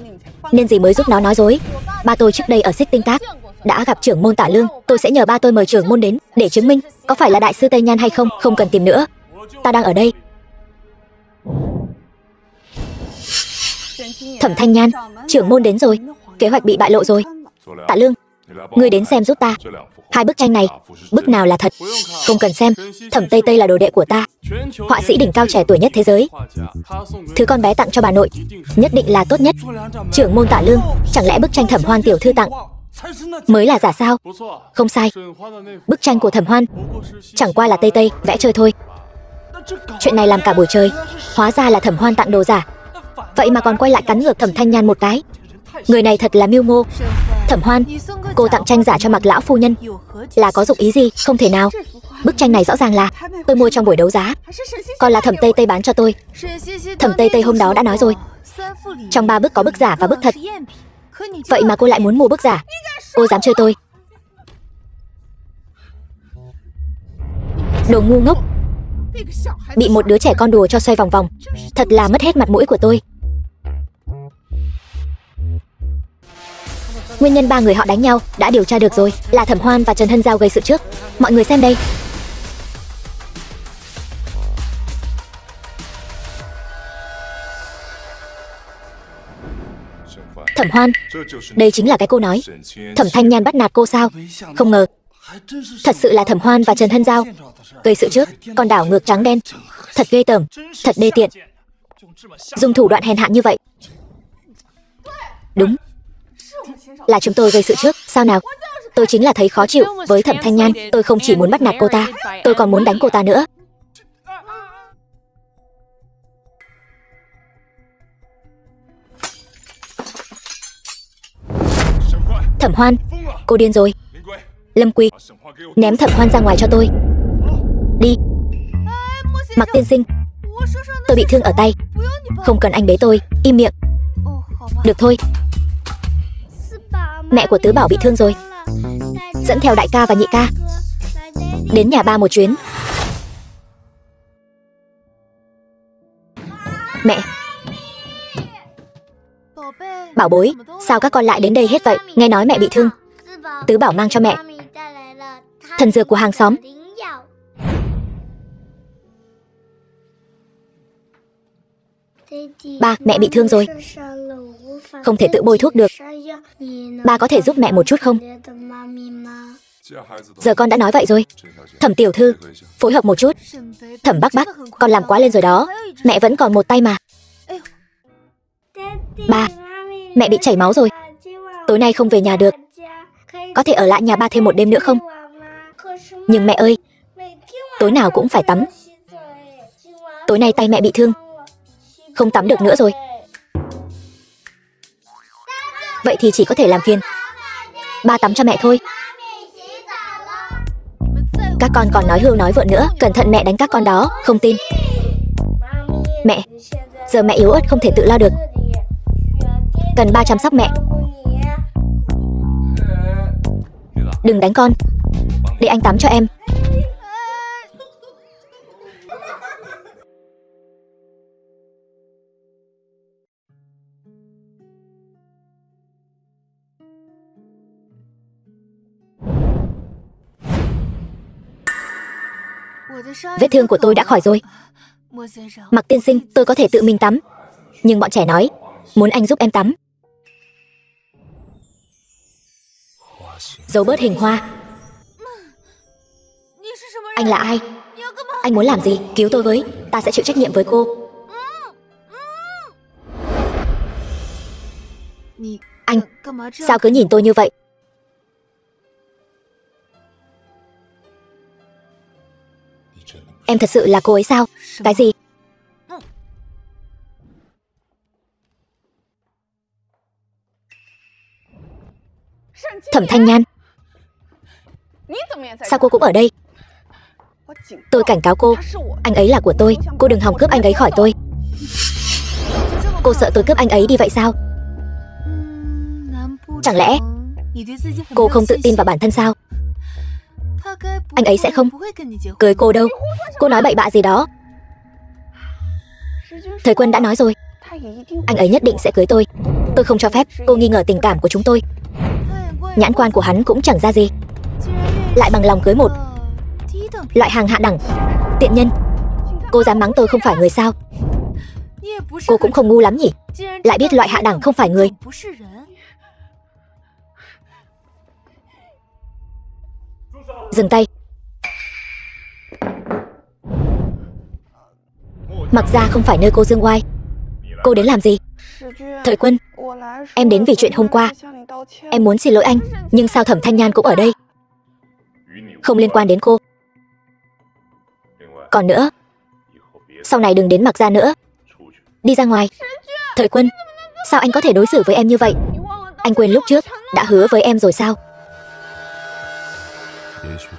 nên dì mới giúp nó nói dối. Ba tôi trước đây ở Xích Tinh Các đã gặp trưởng môn Tả Lương. Tôi sẽ nhờ ba tôi mời trưởng môn đến để chứng minh có phải là đại sư Tây Nhan hay không. Không cần tìm nữa, ta đang ở đây. Thẩm Thanh Nhan, trưởng môn đến rồi. Kế hoạch bị bại lộ rồi. Tả Lương, ngươi đến xem giúp ta. Hai bức tranh này, bức nào là thật? Không cần xem. Thẩm Tây Tây là đồ đệ của ta, họa sĩ đỉnh cao trẻ tuổi nhất thế giới. Thứ con bé tặng cho bà nội nhất định là tốt nhất. Trưởng môn Tả Lương, chẳng lẽ bức tranh Thẩm Hoan tiểu thư tặng mới là giả sao? Không sai. Bức tranh của Thẩm Hoan chẳng qua là Tây Tây vẽ chơi thôi. Chuyện này làm cả buổi trời. Hóa ra là Thẩm Hoan tặng đồ giả. Vậy mà còn quay lại cắn ngược Thẩm Thanh Nhan một cái. Người này thật là mưu mô. Thẩm Hoan, cô tặng tranh giả cho Mặc lão phu nhân là có dụng ý gì? Không thể nào. Bức tranh này rõ ràng là tôi mua trong buổi đấu giá, còn là Thẩm Tây Tây bán cho tôi. Thẩm Tây Tây hôm đó đã nói rồi, trong 3 bức có bức giả và bức thật. Vậy mà cô lại muốn mua bức giả. Cô dám chơi tôi. Đồ ngu ngốc. Bị một đứa trẻ con đùa cho xoay vòng vòng, thật là mất hết mặt mũi của tôi. Nguyên nhân 3 người họ đánh nhau đã điều tra được rồi, là Thẩm Hoan và Trần Hân Giao gây sự trước. Mọi người xem đây. Thẩm Hoan, đây chính là cái cô nói Thẩm Thanh Nhan bắt nạt cô sao? Không ngờ thật sự là Thẩm Hoan và Trần Hân Giao gây sự trước, còn đảo ngược trắng đen. Thật ghê tởm, thật đê tiện, dùng thủ đoạn hèn hạ như vậy. Đúng, là chúng tôi gây sự trước. Sao nào? Tôi chính là thấy khó chịu với Thẩm Thanh Nhan. Tôi không chỉ muốn bắt nạt cô ta, tôi còn muốn đánh cô ta nữa. Thẩm Hoan, cô điên rồi. Lâm Quy, ném Thẩm Hoan ra ngoài cho tôi. Đi. Mặc tiên sinh, tôi bị thương ở tay, không cần anh bế tôi. Im miệng. Được thôi. Mẹ của Tứ Bảo bị thương rồi, dẫn theo đại ca và nhị ca đến nhà ba một chuyến. Mẹ. Bảo bối, sao các con lại đến đây hết vậy? Nghe nói mẹ bị thương, Tứ Bảo mang cho mẹ thần dược của hàng xóm. Ba, mẹ bị thương rồi, không thể tự bôi thuốc được. Ba có thể giúp mẹ một chút không? Giờ con đã nói vậy rồi. Thẩm tiểu thư, phối hợp một chút. Thẩm Bắc Bắc, con làm quá lên rồi đó. Mẹ vẫn còn một tay mà. Ba, mẹ bị chảy máu rồi, tối nay không về nhà được. Có thể ở lại nhà ba thêm một đêm nữa không? Nhưng mẹ ơi, tối nào cũng phải tắm. Tối nay tay mẹ bị thương, không tắm được nữa rồi. Vậy thì chỉ có thể làm phiền ba tắm cho mẹ thôi. Các con còn nói hưu nói vượn nữa. Cẩn thận mẹ đánh các con đó. Không tin. Mẹ, giờ mẹ yếu ớt không thể tự lo được, cần ba chăm sóc mẹ. Đừng đánh con, để anh tắm cho em. Vết thương của tôi đã khỏi rồi. Mặc tiên sinh, tôi có thể tự mình tắm, nhưng bọn trẻ nói muốn anh giúp em tắm. Giấu bớt hình hoa. Anh là ai? Anh muốn làm gì? Cứu tôi với, ta sẽ chịu trách nhiệm với cô. Anh, sao cứ nhìn tôi như vậy? Em thật sự là cô ấy sao? Cái gì? Thẩm Thanh Nhan, sao cô cũng ở đây? Tôi cảnh cáo cô, anh ấy là của tôi, cô đừng hòng cướp anh ấy khỏi tôi. Cô sợ tôi cướp anh ấy đi vậy sao? Chẳng lẽ cô không tự tin vào bản thân sao? Anh ấy sẽ không cưới cô đâu. Cô nói bậy bạ gì đó. Thời Quân đã nói rồi, anh ấy nhất định sẽ cưới tôi. Tôi không cho phép cô nghi ngờ tình cảm của chúng tôi. Nhãn quan của hắn cũng chẳng ra gì, lại bằng lòng cưới một loại hàng hạ đẳng tiện nhân. Cô dám mắng tôi không phải người sao? Cô cũng không ngu lắm nhỉ, lại biết loại hạ đẳng không phải người. Dừng tay. Mặc ra không phải nơi cô dương oai. Cô đến làm gì? Thời Quân, em đến vì chuyện hôm qua. Em muốn xin lỗi anh, nhưng sao Thẩm Thanh Nhan cũng ở đây? Không liên quan đến cô. Còn nữa, sau này đừng đến Mặc Gia nữa. Đi ra ngoài. Thời Quân, sao anh có thể đối xử với em như vậy? Anh quên lúc trước đã hứa với em rồi sao?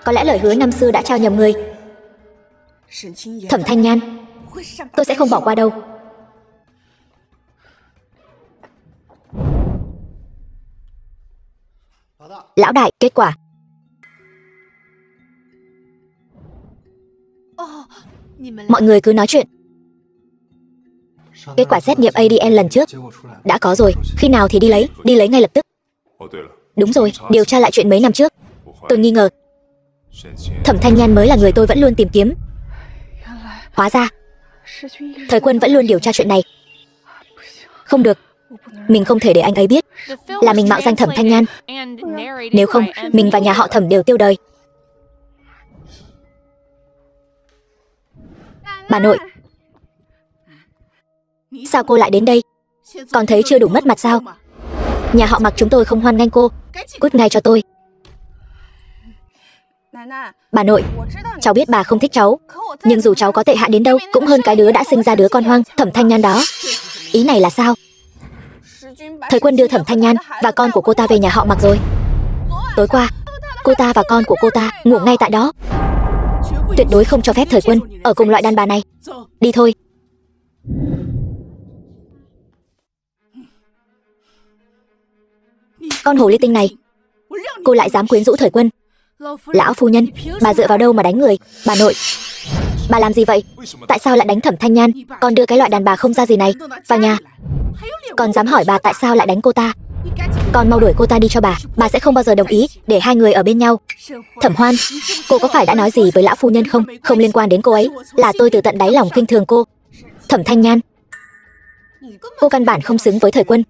Có lẽ lời hứa năm xưa đã trao nhầm người. Thẩm Thanh Nhan, tôi sẽ không bỏ qua đâu. Lão đại, kết quả. Mọi người cứ nói chuyện. Kết quả xét nghiệm ADN lần trước đã có rồi. Khi nào thì đi lấy ngay lập tức. Đúng rồi, điều tra lại chuyện mấy năm trước. Tôi nghi ngờ Thẩm Thanh Nhan mới là người tôi vẫn luôn tìm kiếm. Hóa ra Thời Quân vẫn luôn điều tra chuyện này. Không được, mình không thể để anh ấy biết là mình mạo danh Thẩm Thanh Nhan. Nếu không, mình và nhà họ Thẩm đều tiêu đời. Bà nội, sao cô lại đến đây? Còn thấy chưa đủ mất mặt sao? Nhà họ Mặc chúng tôi không hoan nghênh cô. Cút ngay cho tôi. Bà nội, cháu biết bà không thích cháu, nhưng dù cháu có tệ hại đến đâu cũng hơn cái đứa đã sinh ra đứa con hoang Thẩm Thanh Nhan đó. Ý này là sao? Thời Quân đưa Thẩm Thanh Nhan và con của cô ta về nhà họ Mặc rồi. Tối qua, cô ta và con của cô ta ngủ ngay tại đó. Tuyệt đối không cho phép Thời Quân ở cùng loại đàn bà này. Đi thôi. Con hồ ly tinh này, cô lại dám quyến rũ Thời Quân. Lão phu nhân, bà dựa vào đâu mà đánh người? Bà nội, bà làm gì vậy? Tại sao lại đánh Thẩm Thanh Nhan? Con đưa cái loại đàn bà không ra gì này vào nhà. Con dám hỏi bà tại sao lại đánh cô ta? Con mau đuổi cô ta đi cho bà sẽ không bao giờ đồng ý để hai người ở bên nhau. Thẩm Hoan, cô có phải đã nói gì với lão phu nhân không? Không liên quan đến cô ấy, là tôi từ tận đáy lòng khinh thường cô. Thẩm Thanh Nhan, cô căn bản không xứng với Thời Quân.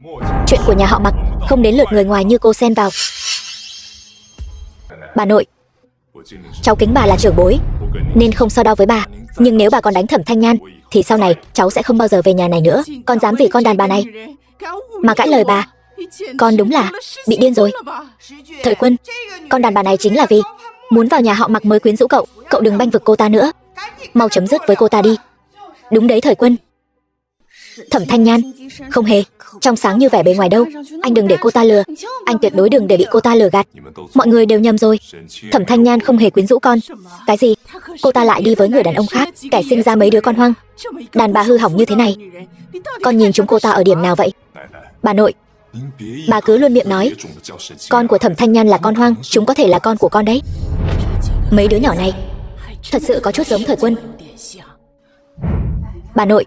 Chuyện của nhà họ Mặc không đến lượt người ngoài như cô xen vào. Bà nội, cháu kính bà là trưởng bối nên không so đo với bà, nhưng nếu bà còn đánh Thẩm Thanh Nhan thì sau này cháu sẽ không bao giờ về nhà này nữa. Con dám vì con đàn bà này mà cãi lời bà, con đúng là bị điên rồi. Thời Quân, con đàn bà này chính là vì muốn vào nhà họ Mặc mới quyến rũ cậu. Cậu đừng bênh vực cô ta nữa, mau chấm dứt với cô ta đi. Đúng đấy Thời Quân. Thẩm Thanh Nhan không hề trong sáng như vẻ bề ngoài đâu. Anh đừng để cô ta lừa. Anh tuyệt đối đừng để bị cô ta lừa gạt. Mọi người đều nhầm rồi. Thẩm Thanh Nhan không hề quyến rũ con. Cái gì? Cô ta lại đi với người đàn ông khác, kẻ sinh ra mấy đứa con hoang. Đàn bà hư hỏng như thế này, con nhìn chúng cô ta ở điểm nào vậy? Bà nội, bà cứ luôn miệng nói con của Thẩm Thanh Nhan là con hoang. Chúng có thể là con của con đấy. Mấy đứa nhỏ này thật sự có chút giống Thời Quân. Bà nội,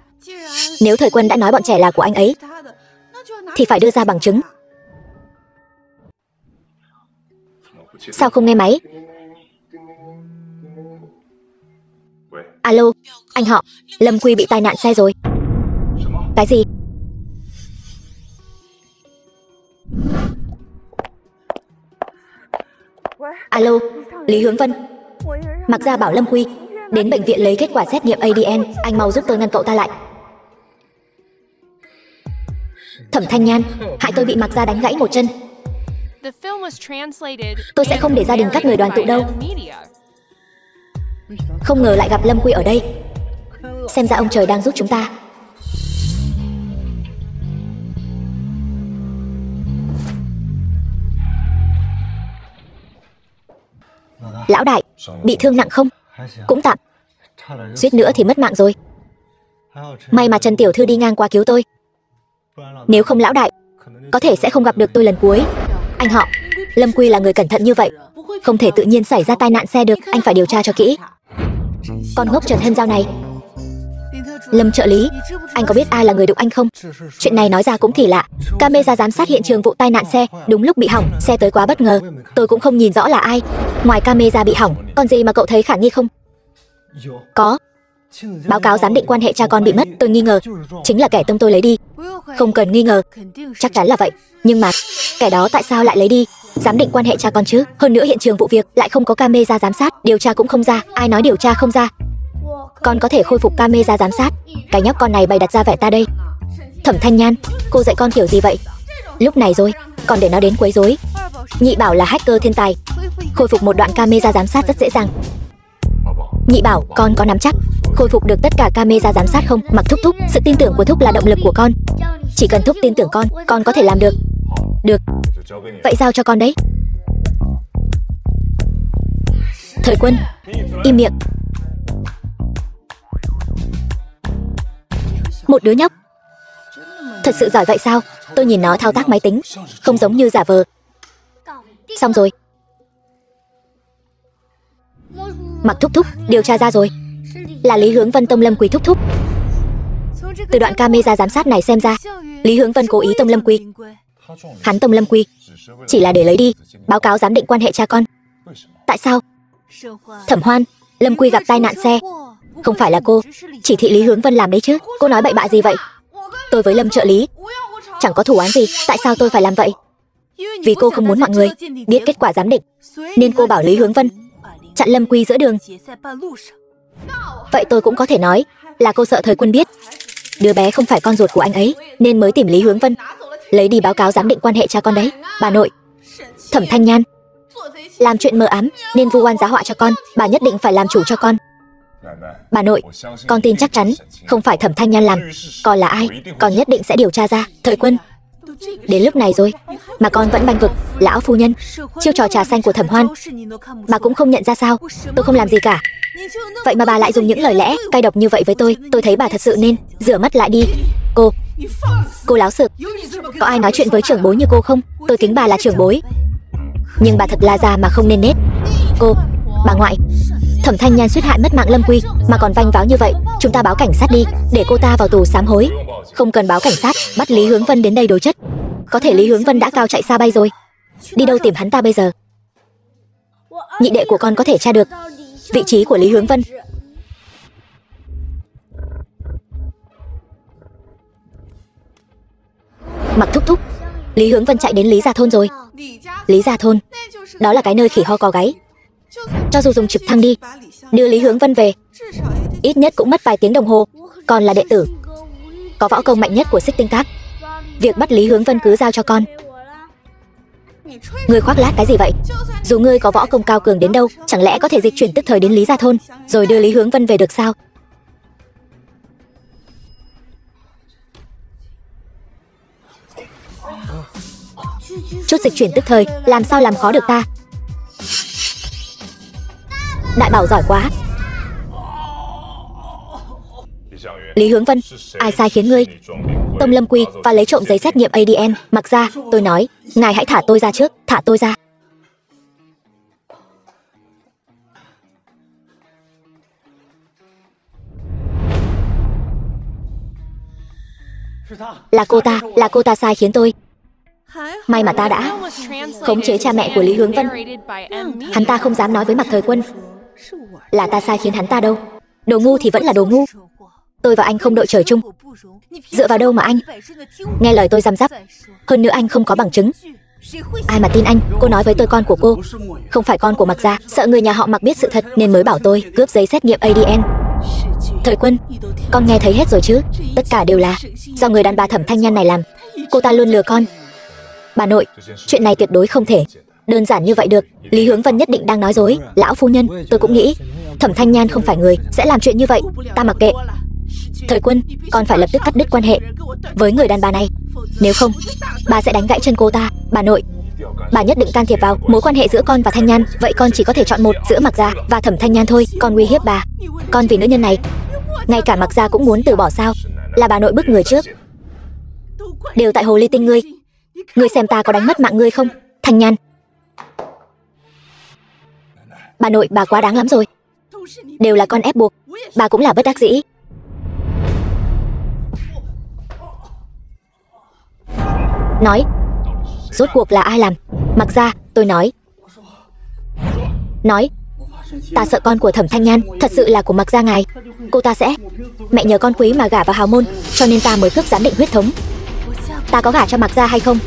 nếu Thời Quân đã nói bọn trẻ là của anh ấy thì phải đưa ra bằng chứng. Sao không nghe máy? Alo, anh họ, Lâm Quy bị tai nạn xe rồi. Cái gì? Alo, Lý Hướng Vân. Mặc Gia bảo Lâm Quy đến bệnh viện lấy kết quả xét nghiệm ADN. Anh mau giúp tôi ngăn cậu ta lại. Thẩm Thanh Nhan hại tôi bị Mặc Gia đánh gãy một chân. Tôi sẽ không để gia đình các người đoàn tụ đâu. Không ngờ lại gặp Lâm Quy ở đây. Xem ra ông trời đang giúp chúng ta. Lão đại, bị thương nặng không? Cũng tạm. Suýt nữa thì mất mạng rồi. May mà Trần tiểu thư đi ngang qua cứu tôi. Nếu không lão đại có thể sẽ không gặp được tôi lần cuối. Anh họ, Lâm Quy là người cẩn thận như vậy, không thể tự nhiên xảy ra tai nạn xe được. Anh phải điều tra cho kỹ. Con ngốc Trần Hân Giao này. Lâm trợ lý, anh có biết ai là người đụng anh không? Chuyện này nói ra cũng kỳ lạ. Camera giám sát hiện trường vụ tai nạn xe, đúng lúc bị hỏng, xe tới quá bất ngờ. Tôi cũng không nhìn rõ là ai. Ngoài camera bị hỏng, còn gì mà cậu thấy khả nghi không? Có. Báo cáo giám định quan hệ cha con bị mất, tôi nghi ngờ chính là kẻ tông tôi lấy đi. Không cần nghi ngờ, chắc chắn là vậy. Nhưng mà kẻ đó tại sao lại lấy đi giám định quan hệ cha con chứ? Hơn nữa hiện trường vụ việc lại không có camera giám sát, điều tra cũng không ra. Ai nói điều tra không ra? Con có thể khôi phục camera giám sát. Cái nhóc con này bày đặt ra vẻ ta đây. Thẩm Thanh Nhan, cô dạy con kiểu gì vậy? Lúc này rồi còn để nó đến quấy rối. Nhị bảo là hacker thiên tài, khôi phục một đoạn camera giám sát rất dễ dàng. Nhị bảo, con có nắm chắc. khôi phục được tất cả camera giám sát không? Mặc Thúc Thúc, sự tin tưởng của Thúc là động lực của con. Chỉ cần Thúc tin tưởng con có thể làm được. Được, vậy giao cho con đấy. Thời Quân, im miệng. Một đứa nhóc. Thật sự giỏi vậy sao? Tôi nhìn nó thao tác máy tính, không giống như giả vờ. Xong rồi. Mặc Thúc Thúc, điều tra ra rồi. Là Lý Hướng Vân tông Lâm Quý Thúc Thúc. Từ đoạn camera giám sát này xem ra, Lý Hướng Vân cố ý tông Lâm Quý. Hắn tông Lâm Quý chỉ là để lấy đi báo cáo giám định quan hệ cha con. Tại sao? Thẩm Hoan, Lâm Quý gặp tai nạn xe. Không phải là cô chỉ thị Lý Hướng Vân làm đấy chứ? Cô nói bậy bạ gì vậy? Tôi với Lâm trợ lý chẳng có thủ án gì. Tại sao tôi phải làm vậy? Vì cô không muốn mọi người biết kết quả giám định, nên cô bảo Lý Hướng Vân chặn Lâm Quý giữa đường. Vậy tôi cũng có thể nói là cô sợ Thời Quân biết đứa bé không phải con ruột của anh ấy, nên mới tìm Lý Hướng Vân lấy đi báo cáo giám định quan hệ cha con đấy. Bà nội, Thẩm Thanh Nhan làm chuyện mờ ám nên vu oan giá họa cho con. Bà nhất định phải làm chủ cho con. Bà nội, con tin chắc chắn không phải Thẩm Thanh Nhan làm. Còn là ai, con nhất định sẽ điều tra ra. Thời Quân, đến lúc này rồi mà con vẫn bênh vực lão phu nhân. Chiêu trò trà xanh của Thẩm Hoan bà cũng không nhận ra sao? Tôi không làm gì cả. Vậy mà bà lại dùng những lời lẽ cay độc như vậy với tôi. Tôi thấy bà thật sự nên rửa mắt lại đi. Cô láo xược. Có ai nói chuyện với trưởng bối như cô không? Tôi kính bà là trưởng bối, nhưng bà thật là già mà không nên nết. Bà ngoại, Thẩm Thanh Nhan suýt hại mất mạng Lâm Quý mà còn vanh váo như vậy. Chúng ta báo cảnh sát đi, để cô ta vào tù sám hối. Không cần báo cảnh sát, bắt Lý Hướng Vân đến đây đối chất. Có thể Lý Hướng Vân đã cao chạy xa bay rồi. Đi đâu tìm hắn ta bây giờ? Nhị đệ của con có thể tra được vị trí của Lý Hướng Vân. Mặc Thúc Thúc, Lý Hướng Vân chạy đến Lý Gia Thôn rồi. Lý Gia Thôn, đó là cái nơi khỉ ho có gáy. Cho dù dùng trực thăng đi đưa Lý Hướng Vân về, ít nhất cũng mất vài tiếng đồng hồ. Con là đệ tử có võ công mạnh nhất của Xích Tinh Các, việc bắt Lý Hướng Vân cứ giao cho con. Ngươi khoác lác cái gì vậy? Dù ngươi có võ công cao cường đến đâu, chẳng lẽ có thể dịch chuyển tức thời đến Lý Gia Thôn rồi đưa Lý Hướng Vân về được sao? Chút dịch chuyển tức thời làm sao làm khó được ta? Đại bảo giỏi quá. Lý Hướng Vân, ai sai khiến ngươi tông Lâm Quý và lấy trộm giấy xét nghiệm ADN? Mặc ra, tôi nói, ngài hãy thả tôi ra trước. Thả tôi ra. Là cô ta sai khiến tôi. May mà ta đã khống chế cha mẹ của Lý Hướng Vân. Hắn ta không dám nói với Mặc Thời Quân là ta sai khiến hắn ta đâu. Đồ ngu thì vẫn là đồ ngu. Tôi và anh không đội trời chung. Dựa vào đâu mà anh nghe lời tôi răm rắp? Hơn nữa anh không có bằng chứng. Ai mà tin anh? Cô nói với tôi con của cô không phải con của Mặc gia. Sợ người nhà họ Mặc biết sự thật nên mới bảo tôi cướp giấy xét nghiệm ADN. Thời Quân, con nghe thấy hết rồi chứ? Tất cả đều là do người đàn bà Thẩm Thanh Nhan này làm. Cô ta luôn lừa con. Bà nội, chuyện này tuyệt đối không thể đơn giản như vậy được. Lý Hướng Vân nhất định đang nói dối. Lão phu nhân, tôi cũng nghĩ Thẩm Thanh Nhan không phải người sẽ làm chuyện như vậy. Ta mặc kệ. Thời Quân, con phải lập tức cắt đứt quan hệ với người đàn bà này, nếu không bà sẽ đánh gãy chân cô ta. Bà nội, bà nhất định can thiệp vào mối quan hệ giữa con và Thanh Nhan. Vậy con chỉ có thể chọn một, giữa Mặc gia và Thẩm Thanh Nhan thôi. Con uy hiếp bà. Con vì nữ nhân này ngay cả Mặc gia cũng muốn từ bỏ sao? Là bà nội bức người trước. Đều tại hồ ly tinh ngươi. Ngươi xem ta có đánh mất mạng ngươi không? Thanh Nhan, bà nội, bà quá đáng lắm rồi. Đều là con ép buộc, bà cũng là bất đắc dĩ. Nói, rốt cuộc là ai làm? Mặc gia, tôi nói, ta sợ con của Thẩm Thanh Nhan thật sự là của Mặc gia ngài. Cô ta sẽ mẹ nhờ con Quý mà gả vào hào môn, cho nên ta mới cướp giám định huyết thống. Ta có gả cho Mặc gia hay không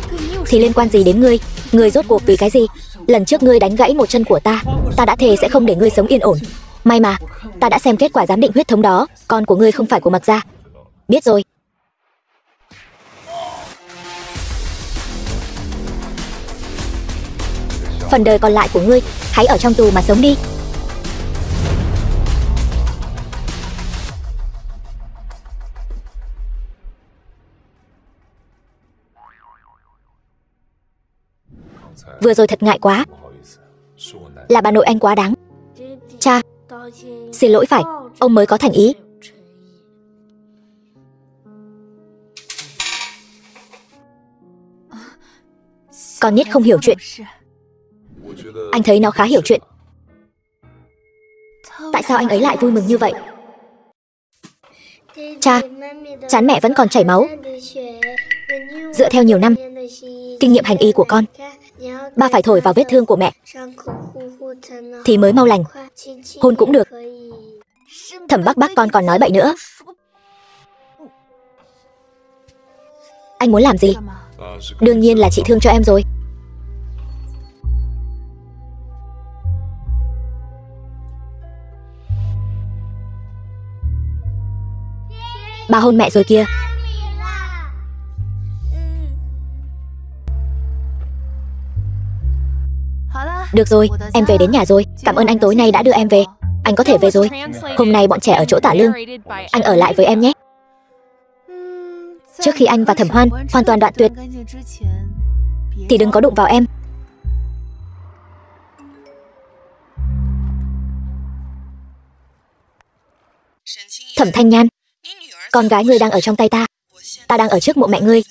thì liên quan gì đến ngươi? Ngươi rốt cuộc vì cái gì? Lần trước ngươi đánh gãy một chân của ta đã thề sẽ không để ngươi sống yên ổn. May mà ta đã xem kết quả giám định huyết thống đó, con của ngươi không phải của Mặc gia. Biết rồi. Phần đời còn lại của ngươi hãy ở trong tù mà sống đi. Vừa rồi thật ngại quá. Là bà nội anh quá đáng. Cha, xin lỗi, phải ông mới có thành ý. Con nít không hiểu chuyện. Anh thấy nó khá hiểu chuyện. Tại sao anh ấy lại vui mừng như vậy? Cha, trán mẹ vẫn còn chảy máu. Dựa theo nhiều năm kinh nghiệm hành y của con, ba phải thổi vào vết thương của mẹ thì mới mau lành. Hôn cũng được. Thẩm Bắc Bắc con còn nói bậy nữa. Anh muốn làm gì? Đương nhiên là trị thương cho em rồi. Ba hôn mẹ rồi kia. Được rồi, em về đến nhà rồi. Cảm ơn anh tối nay đã đưa em về. Anh có thể về rồi. Hôm nay bọn trẻ ở chỗ Tả Lương. Anh ở lại với em nhé. Trước khi anh và Thẩm Hoan hoàn toàn đoạn tuyệt thì đừng có đụng vào em. Thẩm Thanh Nhan, con gái ngươi đang ở trong tay ta. Ta đang ở trước mộ mẹ ngươi.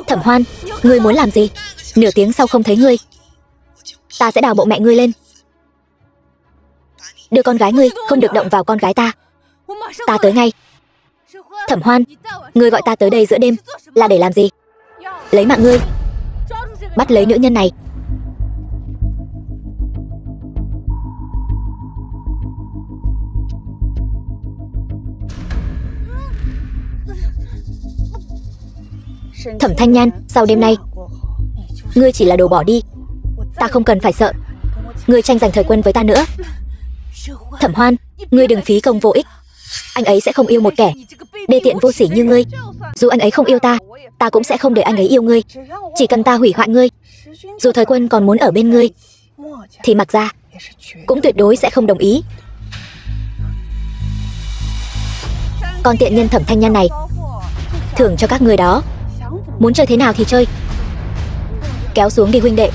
Thẩm Hoan, ngươi muốn làm gì? Nửa tiếng sau không thấy ngươi, ta sẽ đào mộ mẹ ngươi lên. Đưa con gái ngươi, không được động vào con gái ta. Ta tới ngay. Thẩm Hoan, ngươi gọi ta tới đây giữa đêm là để làm gì? Lấy mạng ngươi. Bắt lấy nữ nhân này. Thẩm Thanh Nhan, sau đêm nay ngươi chỉ là đồ bỏ đi. Ta không cần phải sợ. Ngươi tranh giành thời quân với ta nữa. Thẩm Hoan, ngươi đừng phí công vô ích. Anh ấy sẽ không yêu một kẻ đê tiện vô sỉ như ngươi. Dù anh ấy không yêu ta, ta cũng sẽ không để anh ấy yêu ngươi. Chỉ cần ta hủy hoại ngươi, dù thời quân còn muốn ở bên ngươi, thì mặc ra cũng tuyệt đối sẽ không đồng ý. Con tiện nhân Thẩm Thanh Nhan này, thưởng cho các người đó. Muốn chơi thế nào thì chơi. Kéo xuống đi huynh đệ.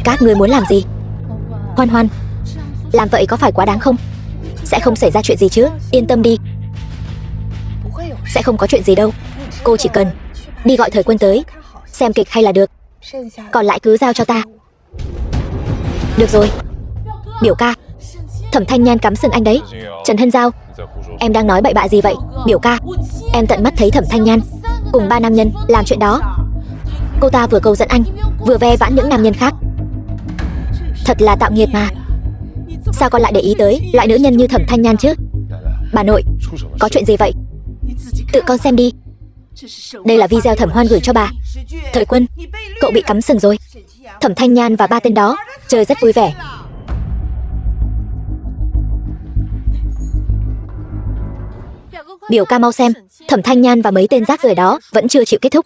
Các ngươi muốn làm gì? Hoan Hoan, làm vậy có phải quá đáng không? Sẽ không xảy ra chuyện gì chứ, yên tâm đi. Sẽ không có chuyện gì đâu. Cô chỉ cần đi gọi thời quân tới xem kịch hay là được. Còn lại cứ giao cho ta. Được rồi. Biểu ca. Thẩm Thanh Nhan cắm sừng anh đấy. Trần Hân Giao, em đang nói bậy bạ gì vậy? Biểu ca, em tận mắt thấy Thẩm Thanh Nhan cùng 3 nam nhân làm chuyện đó. Cô ta vừa câu dẫn anh, vừa ve vãn những nam nhân khác. Thật là tạo nghiệt mà. Sao con lại để ý tới loại nữ nhân như Thẩm Thanh Nhan chứ? Bà nội, có chuyện gì vậy? Tự con xem đi. Đây là video Thẩm Hoan gửi cho bà. Thời quân, cậu bị cắm sừng rồi. Thẩm Thanh Nhan và 3 tên đó chơi rất vui vẻ. Biểu ca mau xem, Thẩm Thanh Nhan và mấy tên rác rưởi đó vẫn chưa chịu kết thúc.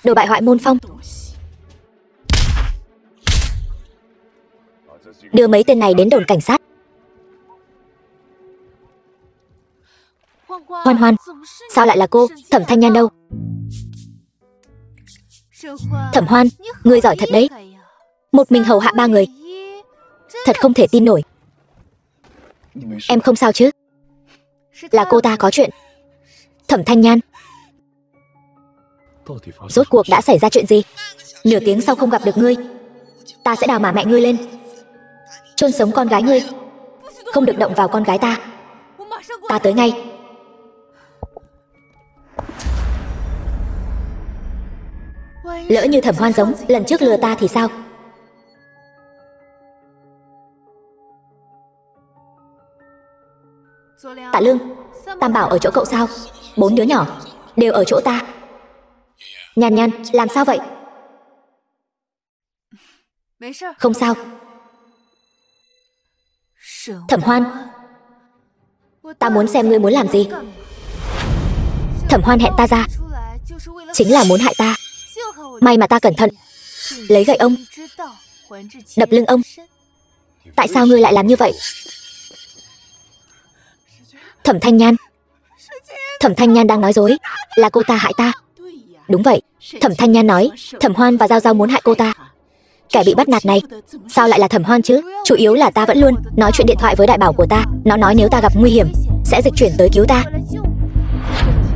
Đồ bại hoại môn phong. Đưa mấy tên này đến đồn cảnh sát. Hoan Hoan, sao lại là cô? Thẩm Thanh Nhan đâu? Thẩm Hoan, ngươi giỏi thật đấy. Một mình hầu hạ 3 người. Thật không thể tin nổi. Em không sao chứ? Là cô ta có chuyện. Thẩm Thanh Nhan, rốt cuộc đã xảy ra chuyện gì? Nửa tiếng sau không gặp được ngươi, ta sẽ đào mả mẹ ngươi lên, chôn sống con gái ngươi. Không được động vào con gái ta. Ta tới ngay. Lỡ như Thẩm Hoan giống lần trước lừa ta thì sao? Tạ Lương, Tam Bảo ở chỗ cậu sao? 4 đứa nhỏ đều ở chỗ ta. Nhan Nhan, làm sao vậy? Không sao. Thẩm Hoan, ta muốn xem ngươi muốn làm gì. Thẩm Hoan hẹn ta ra chính là muốn hại ta. May mà ta cẩn thận, lấy gậy ông đập lưng ông. Tại sao ngươi lại làm như vậy? Thẩm Thanh Nhan, Thẩm Thanh Nhan đang nói dối, là cô ta hại ta. Đúng vậy, Thẩm Thanh Nhan nói, Thẩm Hoan và Giao Giao muốn hại cô ta. Kẻ bị bắt nạt này, sao lại là Thẩm Hoan chứ? Chủ yếu là ta vẫn luôn nói chuyện điện thoại với đại bảo của ta. Nó nói nếu ta gặp nguy hiểm, sẽ dịch chuyển tới cứu ta.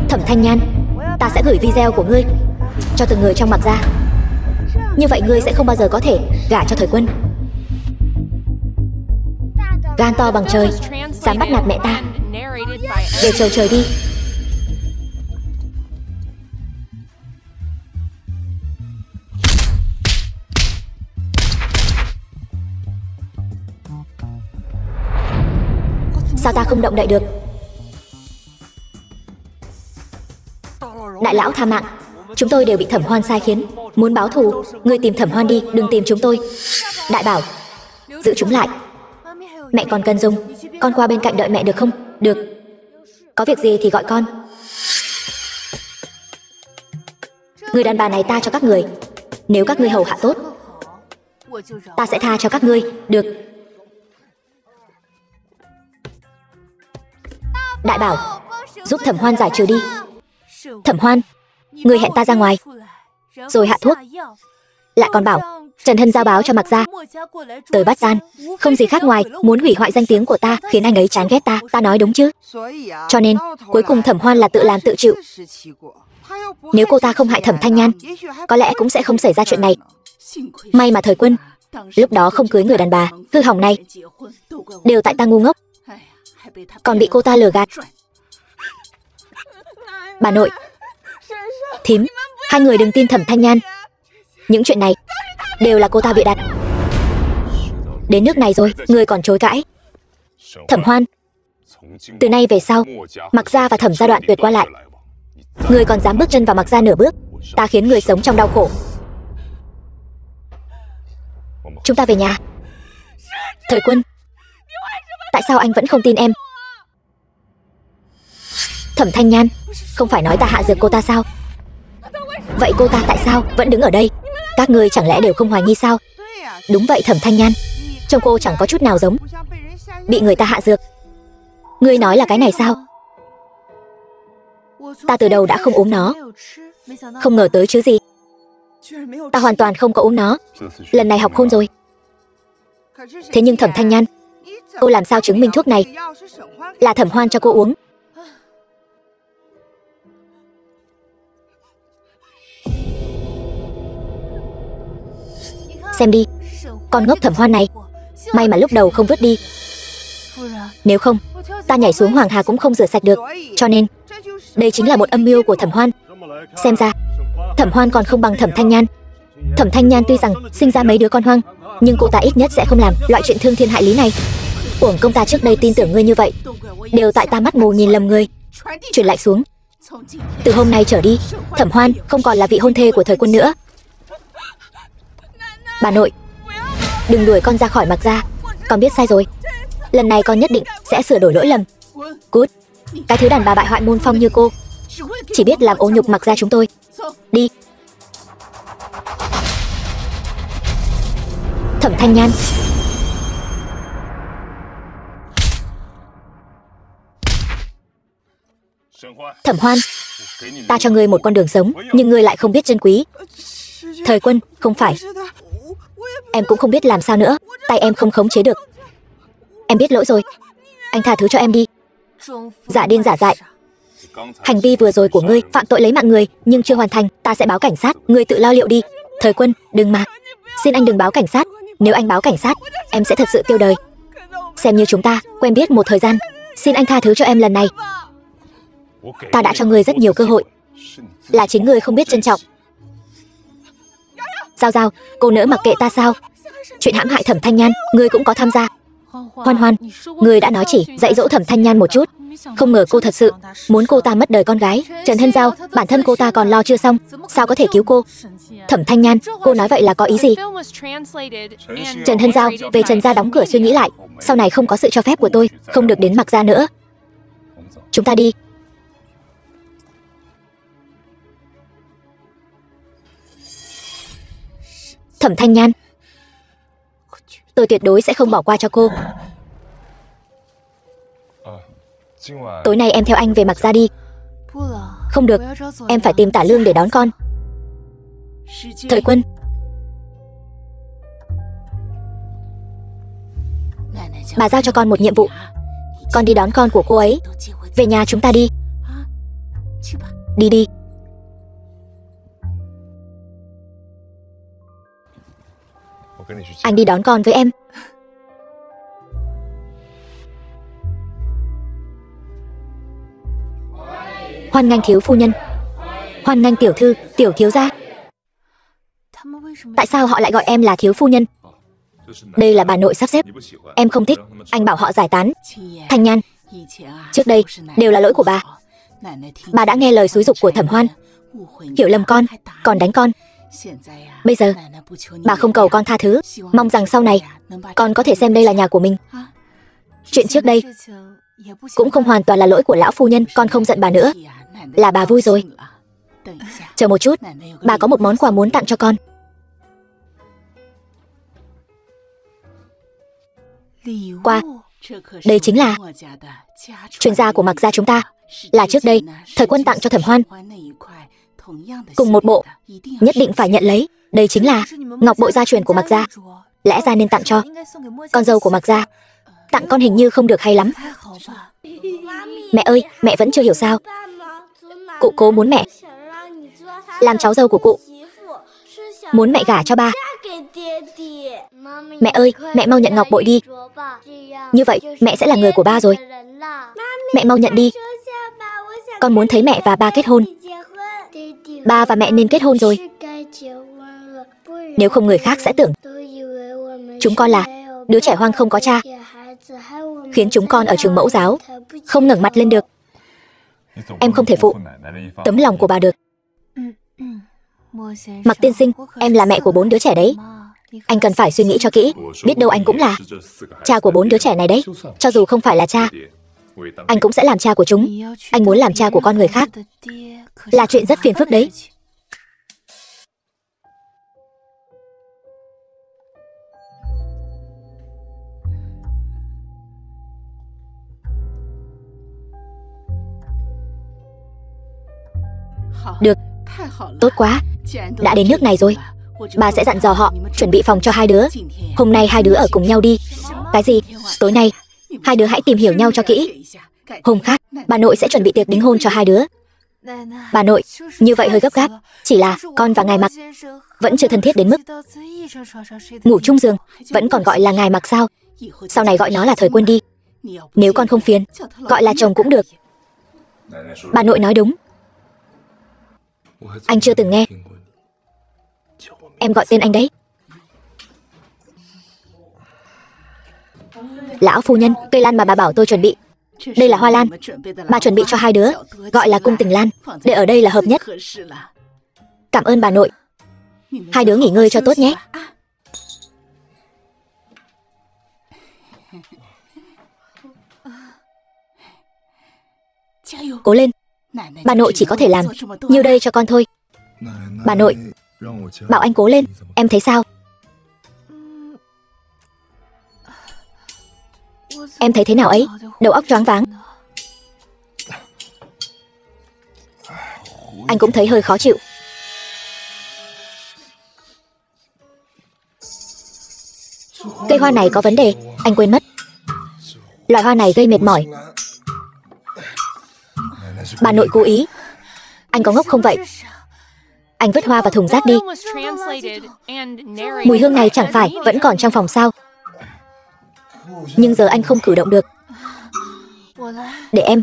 Thẩm Thanh Nhan, ta sẽ gửi video của ngươi cho từng người trong Mạc Gia. Như vậy ngươi sẽ không bao giờ có thể gả cho Thời Quân. Gan to bằng trời, dám bắt nạt mẹ ta. Về chầu trời đi. Sao ta không động đậy được? Đại lão tha mạng, chúng tôi đều bị Thẩm Hoan sai khiến. Muốn báo thù, ngươi tìm Thẩm Hoan đi, đừng tìm chúng tôi. Đại bảo, giữ chúng lại. Mẹ còn cần dùng, con qua bên cạnh đợi mẹ được không? Được. Có việc gì thì gọi con. Người đàn bà này ta cho các người. Nếu các ngươi hầu hạ tốt, ta sẽ tha cho các ngươi. Được. Đại bảo, giúp Thẩm Hoan giải trừ đi. Thẩm Hoan, người hẹn ta ra ngoài, rồi hạ thuốc. Lại còn bảo Trần Hân giao báo cho Mạc Gia tới bắt gian, không gì khác ngoài muốn hủy hoại danh tiếng của ta, khiến anh ấy chán ghét ta. Ta nói đúng chứ? Cho nên cuối cùng Thẩm Hoan là tự làm tự chịu. Nếu cô ta không hại Thẩm Thanh Nhan, có lẽ cũng sẽ không xảy ra chuyện này. May mà Thời Quân lúc đó không cưới người đàn bà hư hỏng này. Đều tại ta ngu ngốc, còn bị cô ta lừa gạt. Bà nội, thím, hai người đừng tin Thẩm Thanh Nhan. Những chuyện này đều là cô ta bịa đặt. Đến nước này rồi, người còn chối cãi. Thẩm Hoan, từ nay về sau, Mạc Gia và Thẩm gia đoạn tuyệt qua lại. Người còn dám bước chân vào Mạc Gia nửa bước, ta khiến người sống trong đau khổ. Chúng ta về nhà. Thời Quân, tại sao anh vẫn không tin em? Thẩm Thanh Nhan, không phải nói ta hạ dược cô ta sao? Vậy cô ta tại sao vẫn đứng ở đây? Các ngươi chẳng lẽ đều không hoài nghi sao? Đúng vậy Thẩm Thanh Nhan, trông cô chẳng có chút nào giống bị người ta hạ dược. Ngươi nói là cái này sao? Ta từ đầu đã không uống nó, không ngờ tới chứ gì. Ta hoàn toàn không có uống nó. Lần này học khôn rồi. Thế nhưng Thẩm Thanh Nhan, cô làm sao chứng minh thuốc này là Thẩm Hoan cho cô uống? Xem đi, con ngốc Thẩm Hoan này, may mà lúc đầu không vứt đi. Nếu không, ta nhảy xuống Hoàng Hà cũng không rửa sạch được. Cho nên, đây chính là một âm mưu của Thẩm Hoan. Xem ra, Thẩm Hoan còn không bằng Thẩm Thanh Nhan. Thẩm Thanh Nhan tuy rằng sinh ra mấy đứa con hoang, nhưng cô ta ít nhất sẽ không làm loại chuyện thương thiên hại lý này. Uổng công ta trước đây tin tưởng ngươi như vậy, đều tại ta mắt mù nhìn lầm ngươi. Truyền lại xuống, từ hôm nay trở đi, Thẩm Hoan không còn là vị hôn thê của Thời Quân nữa. Bà nội, đừng đuổi con ra khỏi Mạc Gia. Con biết sai rồi, lần này con nhất định sẽ sửa đổi lỗi lầm. Cút, cái thứ đàn bà bại hoại môn phong như cô, chỉ biết làm ô nhục Mạc Gia chúng tôi. Đi. Thẩm Thanh Nhan, Thẩm Hoan, ta cho ngươi một con đường sống, nhưng ngươi lại không biết trân quý. Thời Quân, không phải. Em cũng không biết làm sao nữa, tay em không khống chế được. Em biết lỗi rồi, anh tha thứ cho em đi. Giả điên giả dại. Hành vi vừa rồi của ngươi phạm tội lấy mạng người, nhưng chưa hoàn thành, ta sẽ báo cảnh sát, ngươi tự lo liệu đi. Thời Quân, đừng mà. Xin anh đừng báo cảnh sát, nếu anh báo cảnh sát, em sẽ thật sự tiêu đời. Xem như chúng ta quen biết một thời gian, xin anh tha thứ cho em lần này. Ta đã cho ngươi rất nhiều cơ hội, là chính ngươi không biết trân trọng. Giao Giao, cô nỡ mặc kệ ta sao? Chuyện hãm hại Thẩm Thanh Nhan, ngươi cũng có tham gia. Hoan Hoan, ngươi đã nói chỉ dạy dỗ Thẩm Thanh Nhan một chút, không ngờ cô thật sự muốn cô ta mất đời con gái. Trần Hân Giao, bản thân cô ta còn lo chưa xong, sao có thể cứu cô? Thẩm Thanh Nhan, cô nói vậy là có ý gì? Trần Hân Giao, về Trần gia đóng cửa suy nghĩ lại, sau này không có sự cho phép của tôi, không được đến Mạc Gia nữa. Chúng ta đi. Thẩm Thanh Nhan, tôi tuyệt đối sẽ không bỏ qua cho cô. Tối nay em theo anh về Mạc Gia đi. Không được, em phải tìm Tả Lương để đón con. Thời Quân. Bà giao cho con một nhiệm vụ. Con đi đón con của cô ấy. Về nhà chúng ta đi. Đi đi. Anh đi đón con với em. Hoan nghênh thiếu phu nhân. Hoan nghênh tiểu thư, tiểu thiếu gia. Tại sao họ lại gọi em là thiếu phu nhân? Đây là bà nội sắp xếp. Em không thích, anh bảo họ giải tán. Thanh Nhan, trước đây đều là lỗi của bà. Bà đã nghe lời xúi giục của Thẩm Hoan, hiểu lầm con, còn đánh con. Bây giờ bà không cầu con tha thứ, mong rằng sau này con có thể xem đây là nhà của mình. Chuyện trước đây cũng không hoàn toàn là lỗi của lão phu nhân. Con không giận bà nữa, là bà vui rồi. Chờ một chút, bà có một món quà muốn tặng cho con. Quà? Đây chính là chuyên gia của Mạc gia chúng ta. Là trước đây Thời Quân tặng cho Thẩm Hoan, cùng một bộ, nhất định phải nhận lấy. Đây chính là ngọc bội gia truyền của Mạc gia. Lẽ ra nên tặng cho con dâu của Mạc gia. Tặng con hình như không được hay lắm. Mẹ ơi, mẹ vẫn chưa hiểu sao? Cụ cố muốn mẹ làm cháu dâu của cụ, muốn mẹ gả cho ba. Mẹ ơi, mẹ mau nhận ngọc bội đi. Như vậy mẹ sẽ là người của ba rồi. Mẹ mau nhận đi. Con muốn thấy mẹ và ba kết hôn. Ba và mẹ nên kết hôn rồi. Nếu không người khác sẽ tưởng chúng con là đứa trẻ hoang không có cha, khiến chúng con ở trường mẫu giáo không ngẩng mặt lên được. Em không thể phụ tấm lòng của bà được. Mạc tiên sinh, em là mẹ của 4 đứa trẻ đấy. Anh cần phải suy nghĩ cho kỹ. Biết đâu anh cũng là cha của 4 đứa trẻ này đấy. Cho dù không phải là cha, anh cũng sẽ làm cha của chúng. Anh muốn làm cha của con người khác là chuyện rất phiền phức đấy. Được, tốt quá. Đã đến nước này rồi, bà sẽ dặn dò họ chuẩn bị phòng cho 2 đứa. Hôm nay 2 đứa ở cùng nhau đi. Cái gì? Tối nay 2 đứa hãy tìm hiểu nhau cho kỹ. Hôm khác bà nội sẽ chuẩn bị tiệc đính hôn cho 2 đứa. Bà nội, như vậy hơi gấp gáp. Chỉ là con và ngài Mạc vẫn chưa thân thiết đến mức ngủ chung giường. Vẫn còn gọi là ngài Mạc sao? Sau này gọi nó là Thời Quân đi. Nếu con không phiền, gọi là chồng cũng được. Bà nội nói đúng. Anh chưa từng nghe. Em gọi tên anh đấy. Lão phu nhân, cây lan mà bà bảo tôi chuẩn bị, đây là hoa lan. Bà chuẩn bị cho 2 đứa, gọi là cung tình lan. Để ở đây là hợp nhất. Cảm ơn bà nội. 2 đứa nghỉ ngơi cho tốt nhé. Cố lên. Bà nội chỉ có thể làm nhiều đây cho con thôi. Bà nội, bảo anh cố lên. Em thấy sao? Em thấy thế nào ấy? Đầu óc choáng váng. Anh cũng thấy hơi khó chịu. Cây hoa này có vấn đề, anh quên mất. Loại hoa này gây mệt mỏi. Bà nội cố ý. Anh có ngốc không vậy? Anh vứt hoa vào thùng rác đi. Mùi hương này chẳng phải vẫn còn trong phòng sao? Nhưng giờ anh không cử động được. Để em.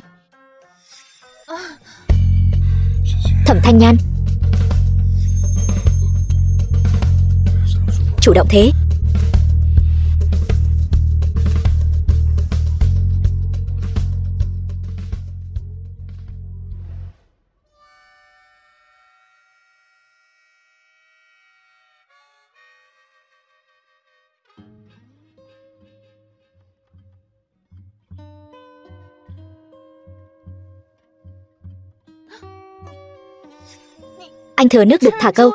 Thẩm Thanh Nhan, chủ động thế. Anh thừa nước đục thả câu.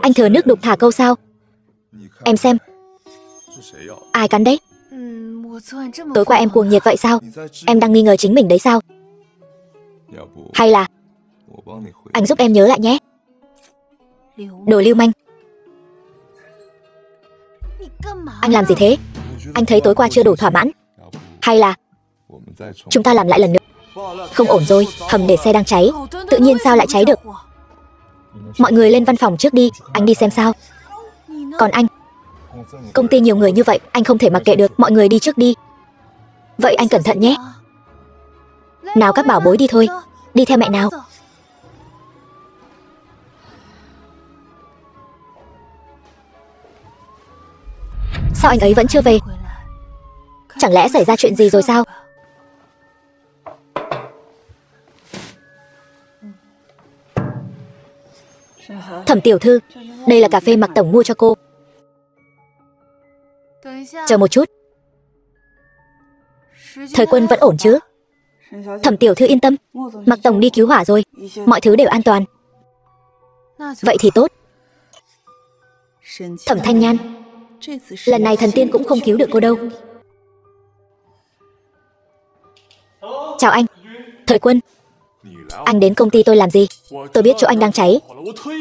Anh thừa nước đục thả câu sao? Em xem. Ai cắn đấy? Tối qua em cuồng nhiệt vậy sao? Em đang nghi ngờ chính mình đấy sao? Hay là anh giúp em nhớ lại nhé. Đồ lưu manh. Anh làm gì thế? Anh thấy tối qua chưa đủ thỏa mãn. Hay là chúng ta làm lại lần nữa? Không ổn rồi, hầm để xe đang cháy. Tự nhiên sao lại cháy được? Mọi người lên văn phòng trước đi, anh đi xem sao. Còn anh, công ty nhiều người như vậy, anh không thể mặc kệ được. Mọi người đi trước đi. Vậy anh cẩn thận nhé. Nào các bảo bối đi thôi. Đi theo mẹ nào. Sao anh ấy vẫn chưa về? Chẳng lẽ xảy ra chuyện gì rồi sao? Thẩm tiểu thư, đây là cà phê Mạc tổng mua cho cô. Chờ một chút. Thời Quân vẫn ổn chứ? Thẩm tiểu thư yên tâm, Mạc tổng đi cứu hỏa rồi, mọi thứ đều an toàn. Vậy thì tốt. Thẩm Thanh Nhan, lần này thần tiên cũng không cứu được cô đâu. Chào anh. Thời Quân, anh đến công ty tôi làm gì? Tôi biết chỗ anh đang cháy.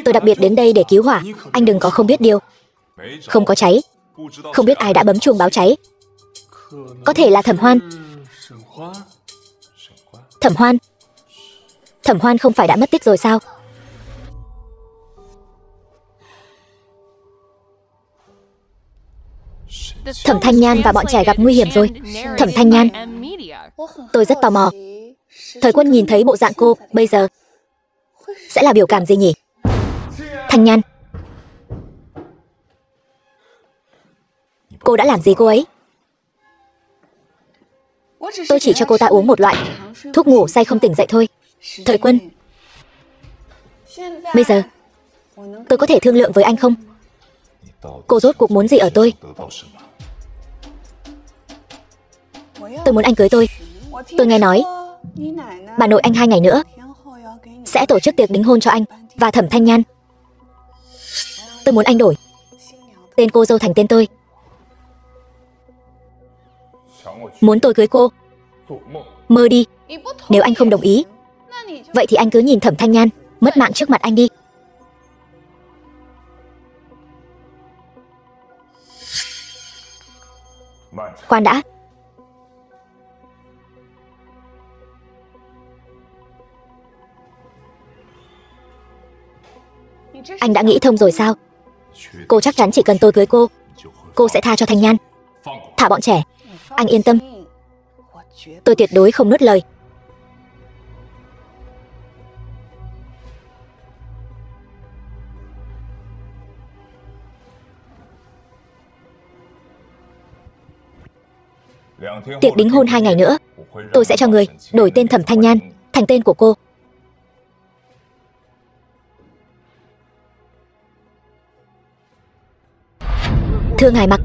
Tôi đặc biệt đến đây để cứu hỏa. Anh đừng có không biết điều. Không có cháy. Không biết ai đã bấm chuông báo cháy. Có thể là Thẩm Hoan. Thẩm Hoan? Thẩm Hoan không phải đã mất tích rồi sao? Thẩm Thanh Nhan và bọn trẻ gặp nguy hiểm rồi. Thẩm Thanh Nhan, tôi rất tò mò. Thời Quân nhìn thấy bộ dạng cô bây giờ sẽ là biểu cảm gì nhỉ? Thanh Nhan, cô đã làm gì cô ấy? Tôi chỉ cho cô ta uống một loại thuốc ngủ say không tỉnh dậy thôi. Thời Quân, bây giờ tôi có thể thương lượng với anh không? Cô rốt cuộc muốn gì ở tôi? Tôi muốn anh cưới tôi. Tôi nghe nói bà nội anh 2 ngày nữa sẽ tổ chức tiệc đính hôn cho anh và Thẩm Thanh Nhan. Tôi muốn anh đổi tên cô dâu thành tên tôi. Muốn tôi cưới cô? Mơ đi. Nếu anh không đồng ý, vậy thì anh cứ nhìn Thẩm Thanh Nhan mất mạng trước mặt anh đi. Khoan đã. Anh đã nghĩ thông rồi sao? Cô chắc chắn chỉ cần tôi cưới cô sẽ tha cho Thanh Nhan. Thả bọn trẻ. Anh yên tâm. Tôi tuyệt đối không nuốt lời. Tiệc đính hôn 2 ngày nữa, tôi sẽ cho người đổi tên Thẩm Thanh Nhan thành tên của cô. Thưa ngài Mạc,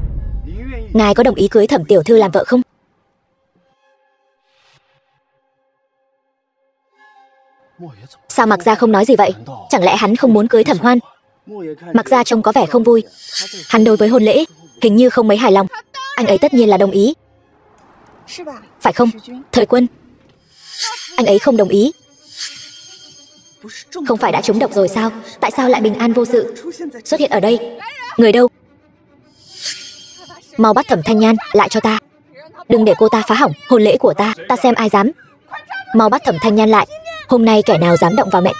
ngài có đồng ý cưới Thẩm tiểu thư làm vợ không? Sao Mạc gia không nói gì vậy? Chẳng lẽ hắn không muốn cưới Thẩm Hoan? Mạc gia trông có vẻ không vui. Hắn đối với hôn lễ hình như không mấy hài lòng. Anh ấy tất nhiên là đồng ý. Phải không, Thời Quân? Anh ấy không đồng ý. Không phải đã trúng độc rồi sao? Tại sao lại bình an vô sự xuất hiện ở đây? Người đâu? Mau bắt Thẩm Thanh Nhan lại cho ta. Đừng để cô ta phá hỏng hôn lễ của ta. Ta xem ai dám. Mau bắt Thẩm Thanh Nhan lại. Hôm nay kẻ nào dám động vào mẹ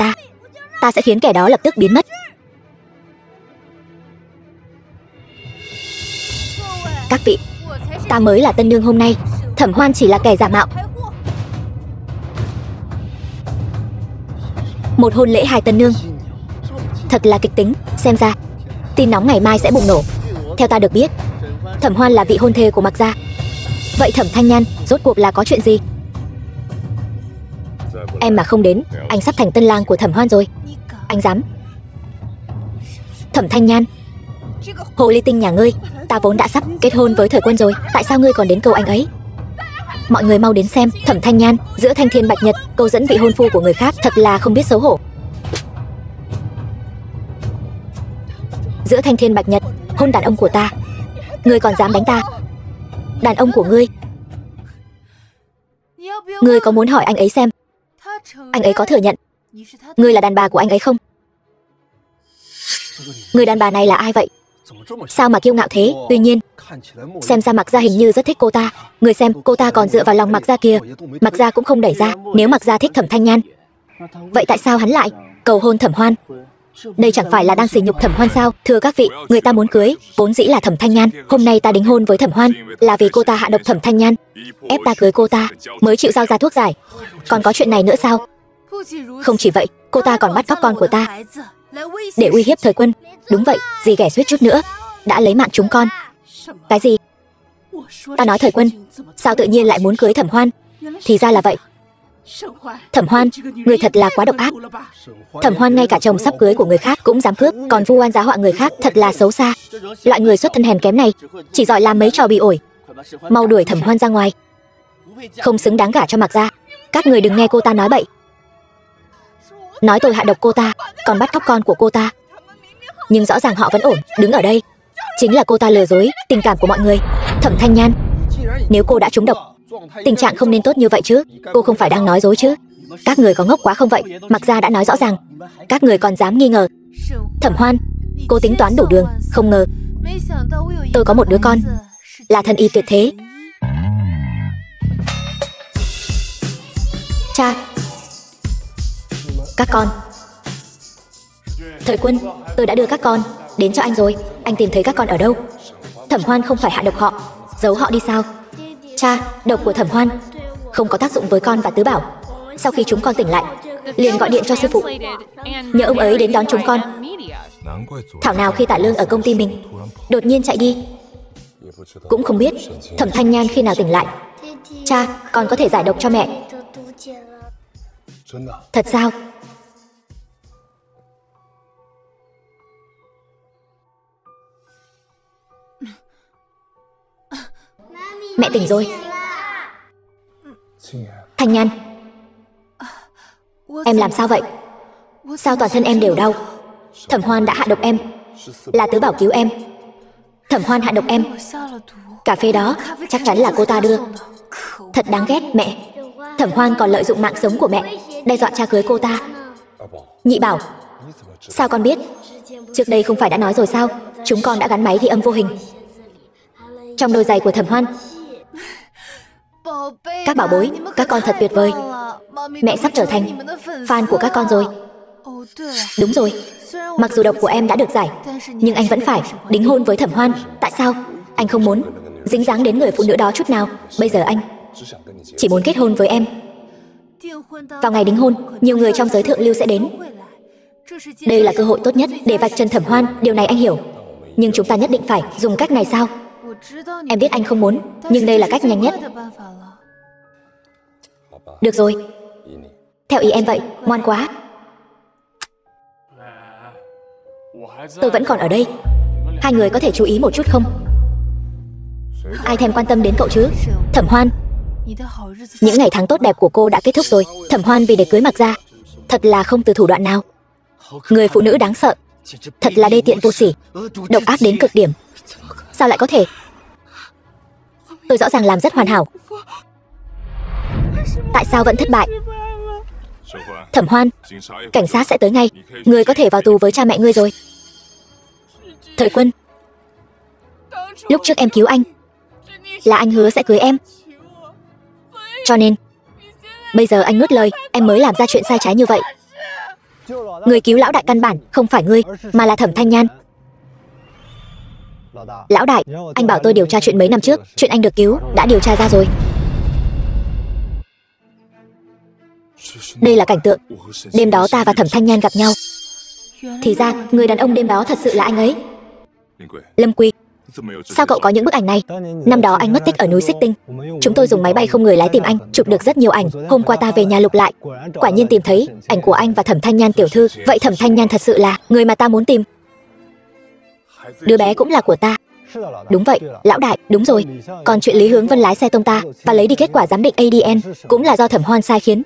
ta sẽ khiến kẻ đó lập tức biến mất. Các vị, ta mới là tân nương hôm nay. Thẩm Hoan chỉ là kẻ giả mạo. Một hôn lễ 2 tân nương, thật là kịch tính. Xem ra tin nóng ngày mai sẽ bùng nổ. Theo ta được biết, Thẩm Hoan là vị hôn thê của Mạc gia. Vậy Thẩm Thanh Nhan rốt cuộc là có chuyện gì? Em mà không đến, anh sắp thành tân lang của Thẩm Hoan rồi. Anh dám? Thẩm Thanh Nhan, hồ ly tinh nhà ngươi, ta vốn đã sắp kết hôn với Thời Quân rồi, tại sao ngươi còn đến cầu anh ấy? Mọi người mau đến xem. Thẩm Thanh Nhan giữa thanh thiên bạch nhật câu dẫn vị hôn phu của người khác, thật là không biết xấu hổ. Giữa thanh thiên bạch nhật hôn đàn ông của ta, ngươi còn dám đánh ta? Đàn ông của ngươi, ngươi có muốn hỏi anh ấy xem Anh ấy có thừa nhận ngươi là đàn bà của anh ấy không? Người đàn bà này là ai vậy? Sao mà kiêu ngạo thế? Tuy nhiên, xem ra Mạc Gia hình như rất thích cô ta. Người xem, cô ta còn dựa vào lòng Mạc Gia kìa. Mạc Gia cũng không đẩy ra. Nếu Mạc Gia thích Thẩm Thanh Nhan, vậy tại sao hắn lại cầu hôn Thẩm Hoan? Đây chẳng phải là đang sỉ nhục Thẩm Hoan sao? Thưa các vị, người ta muốn cưới vốn dĩ là Thẩm Thanh Nhan. Hôm nay ta đính hôn với Thẩm Hoan là vì cô ta hạ độc Thẩm Thanh Nhan, ép ta cưới cô ta mới chịu giao ra thuốc giải. Còn có chuyện này nữa sao? Không chỉ vậy, cô ta còn bắt cóc con của ta để uy hiếp Thời Quân. Đúng vậy, dì ghẻ suýt chút nữa đã lấy mạng chúng con. Cái gì? Ta nói Thời Quân, sao tự nhiên lại muốn cưới Thẩm Hoan? Thì ra là vậy. Thẩm Hoan, người thật là quá độc ác. Thẩm Hoan ngay cả chồng sắp cưới của người khác cũng dám cướp, còn vu oan giá họa người khác, thật là xấu xa. Loại người xuất thân hèn kém này chỉ giỏi làm mấy trò bị ổi. Mau đuổi Thẩm Hoan ra ngoài, không xứng đáng gả cho Mạc Gia. Các người đừng nghe cô ta nói bậy. Nói tôi hạ độc cô ta, còn bắt cóc con của cô ta. Nhưng rõ ràng họ vẫn ổn, đứng ở đây. Chính là cô ta lừa dối tình cảm của mọi người. Thẩm Thanh Nhan, nếu cô đã trúng độc, tình trạng không nên tốt như vậy chứ. Cô không phải đang nói dối chứ? Các người có ngốc quá không vậy? Mạc Gia đã nói rõ ràng, các người còn dám nghi ngờ. Thẩm Hoan, cô tính toán đủ đường. Không ngờ tôi có một đứa con là thần y tuyệt thế. Cha, các con. Thời Quân, tôi đã đưa các con đến cho anh rồi. Anh tìm thấy các con ở đâu? Thẩm Hoan không phải hạ độc họ, giấu họ đi sao? Cha, độc của Thẩm Hoan không có tác dụng với con và Tứ Bảo. Sau khi chúng con tỉnh lại, liền gọi điện cho sư phụ, nhờ ông ấy đến đón chúng con. Thảo nào khi Tạ Lương ở công ty mình đột nhiên chạy đi. Cũng không biết Thẩm Thanh Nhan khi nào tỉnh lại. Cha, con có thể giải độc cho mẹ. Thật sao? Mẹ tỉnh rồi. Thanh Nhan, em làm sao vậy? Sao toàn thân em đều đau? Thẩm Hoan đã hạ độc em, là Tứ Bảo cứu em. Thẩm Hoan hạ độc em. Cà phê đó chắc chắn là cô ta đưa. Thật đáng ghét mẹ. Thẩm Hoan còn lợi dụng mạng sống của mẹ đe dọa cha cưới cô ta. Nhị Bảo, sao con biết? Trước đây không phải đã nói rồi sao? Chúng con đã gắn máy ghi âm vô hình trong đôi giày của Thẩm Hoan. Các bảo bối, các con thật tuyệt vời. Mẹ sắp trở thành fan của các con rồi. Đúng rồi, mặc dù độc của em đã được giải, nhưng anh vẫn phải đính hôn với Thẩm Hoan. Tại sao? Anh không muốn dính dáng đến người phụ nữ đó chút nào. Bây giờ anh chỉ muốn kết hôn với em. Vào ngày đính hôn, nhiều người trong giới thượng lưu sẽ đến. Đây là cơ hội tốt nhất để vạch trần Thẩm Hoan. Điều này anh hiểu. Nhưng chúng ta nhất định phải dùng cách này sao? Em biết anh không muốn, nhưng đây là cách nhanh nhất. Được rồi, theo ý em vậy. Ngoan quá. Tôi vẫn còn ở đây. Hai người có thể chú ý một chút không? Ai thèm quan tâm đến cậu chứ? Thẩm Hoan, những ngày tháng tốt đẹp của cô đã kết thúc rồi. Thẩm Hoan vì để cưới Mạc Gia, thật là không từ thủ đoạn nào. Người phụ nữ đáng sợ, thật là đê tiện vô sỉ, độc ác đến cực điểm. Sao lại có thể? Tôi rõ ràng làm rất hoàn hảo. Tại sao vẫn thất bại? Thẩm Hoan, cảnh sát sẽ tới ngay. Ngươi có thể vào tù với cha mẹ ngươi rồi. Thời Quân, lúc trước em cứu anh là anh hứa sẽ cưới em. Cho nên bây giờ anh nuốt lời, em mới làm ra chuyện sai trái như vậy. Người cứu lão đại căn bản không phải ngươi, mà là Thẩm Thanh Nhan. Lão đại, anh bảo tôi điều tra chuyện mấy năm trước. Chuyện anh được cứu đã điều tra ra rồi. Đây là cảnh tượng đêm đó ta và Thẩm Thanh Nhan gặp nhau. Thì ra người đàn ông đêm đó thật sự là anh ấy. Lâm Quy, sao cậu có những bức ảnh này? Năm đó anh mất tích ở núi Xích Tinh. Chúng tôi dùng máy bay không người lái tìm anh, chụp được rất nhiều ảnh. Hôm qua ta về nhà lục lại, quả nhiên tìm thấy ảnh của anh và Thẩm Thanh Nhan tiểu thư. Vậy Thẩm Thanh Nhan thật sự là người mà ta muốn tìm. Đứa bé cũng là của ta. Đúng vậy, lão đại, đúng rồi. Còn chuyện Lý Hướng Vân lái xe tông ta và lấy đi kết quả giám định ADN cũng là do Thẩm Hoan sai khiến.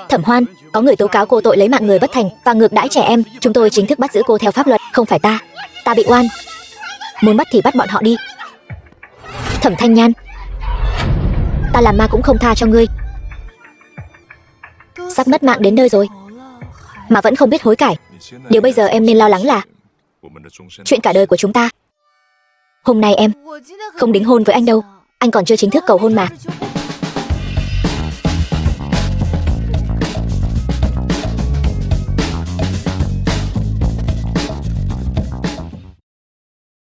Thẩm Hoan, có người tố cáo cô tội lấy mạng người bất thành và ngược đãi trẻ em. Chúng tôi chính thức bắt giữ cô theo pháp luật. Không phải ta bị oan. Muốn bắt thì bắt bọn họ đi. Thẩm Thanh Nhan, ta làm ma cũng không tha cho ngươi. Sắp mất mạng đến nơi rồi mà vẫn không biết hối cải. Điều bây giờ em nên lo lắng là chuyện cả đời của chúng ta. Hôm nay em không đính hôn với anh đâu. Anh còn chưa chính thức cầu hôn mà.